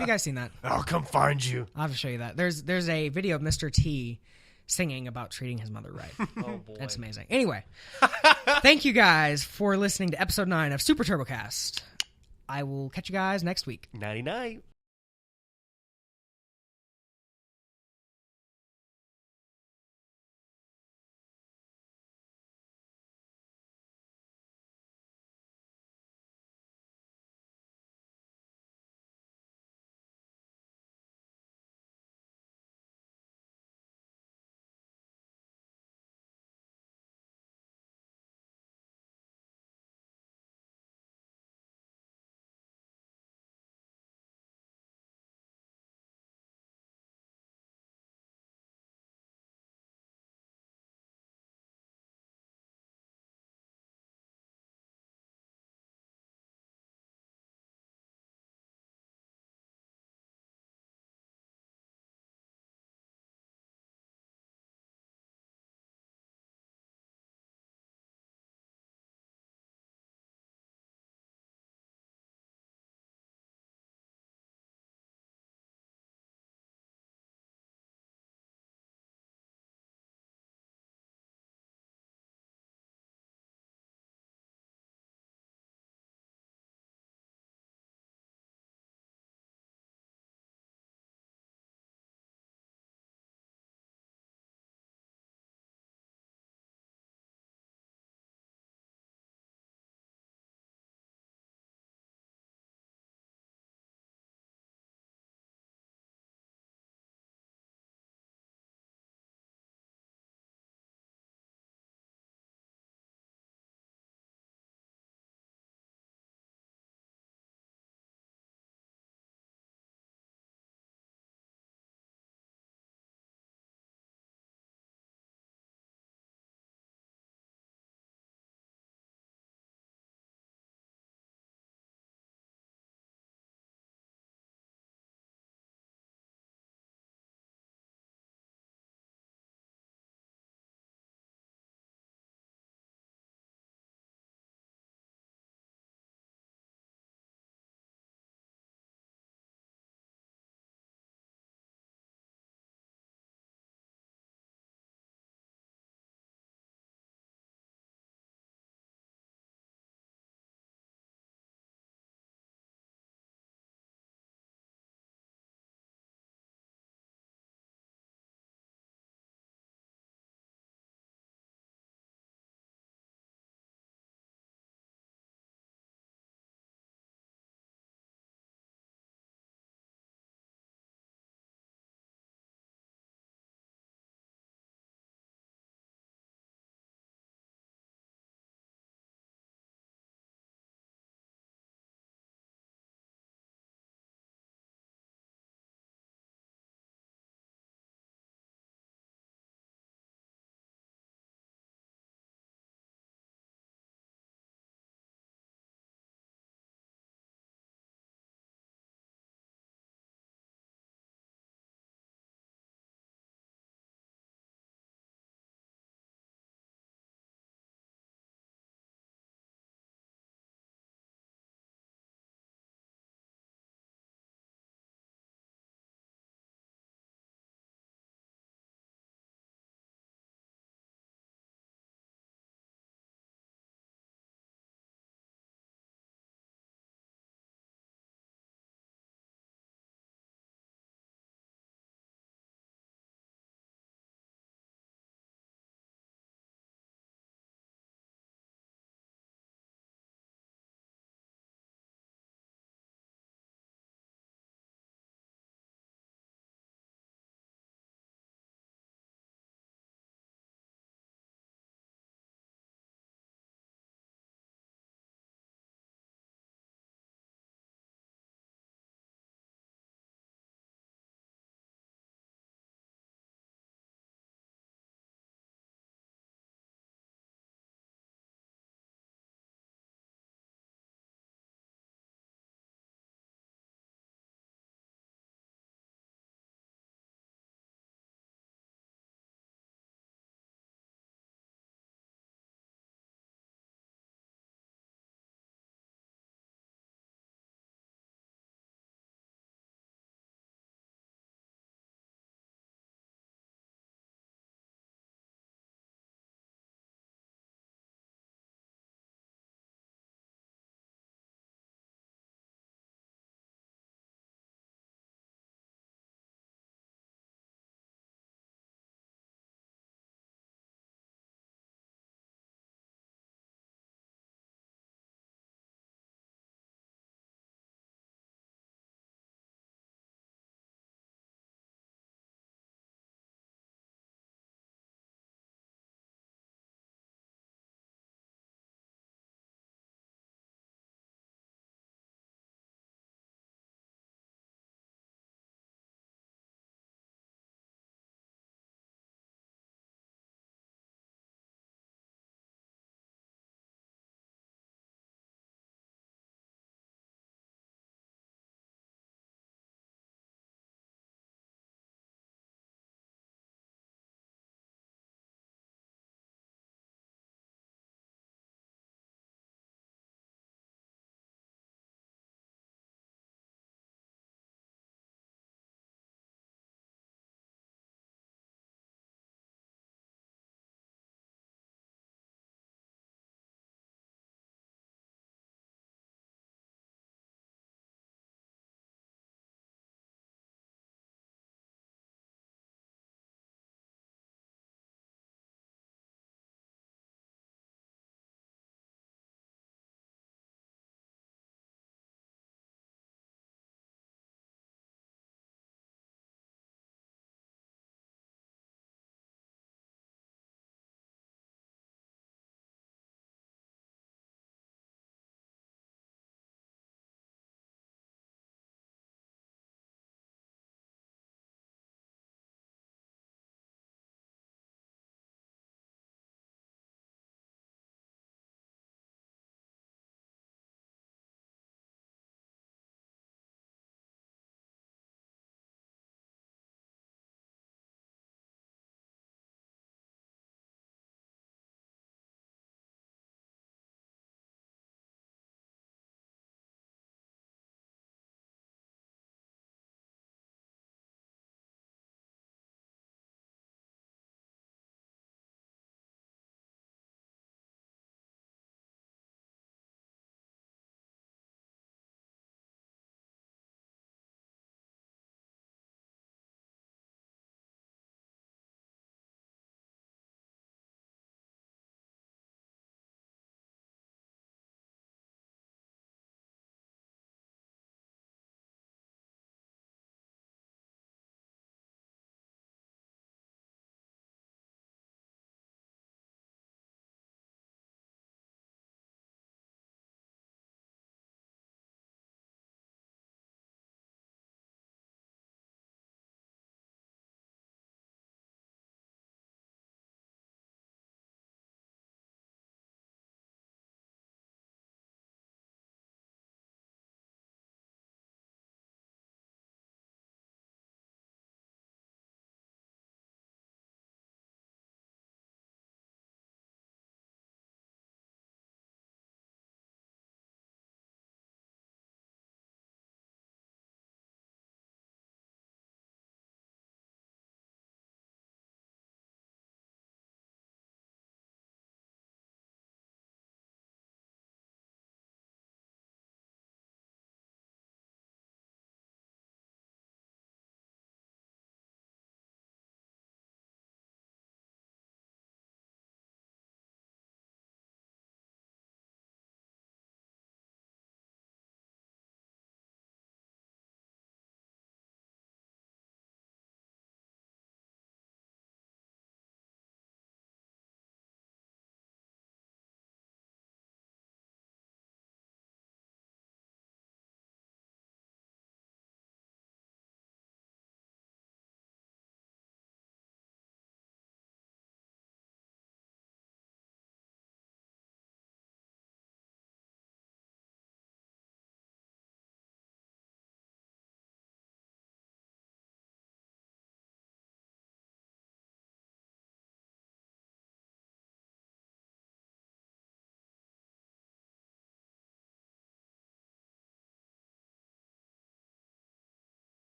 you guys seen that? I'll come find you. I'll have to show you that. There's a video of Mr. T singing about treating his mother right. Oh boy. That's amazing. Anyway, thank you guys for listening to episode 9 of Super TurboCast. I will catch you guys next week. Nighty night.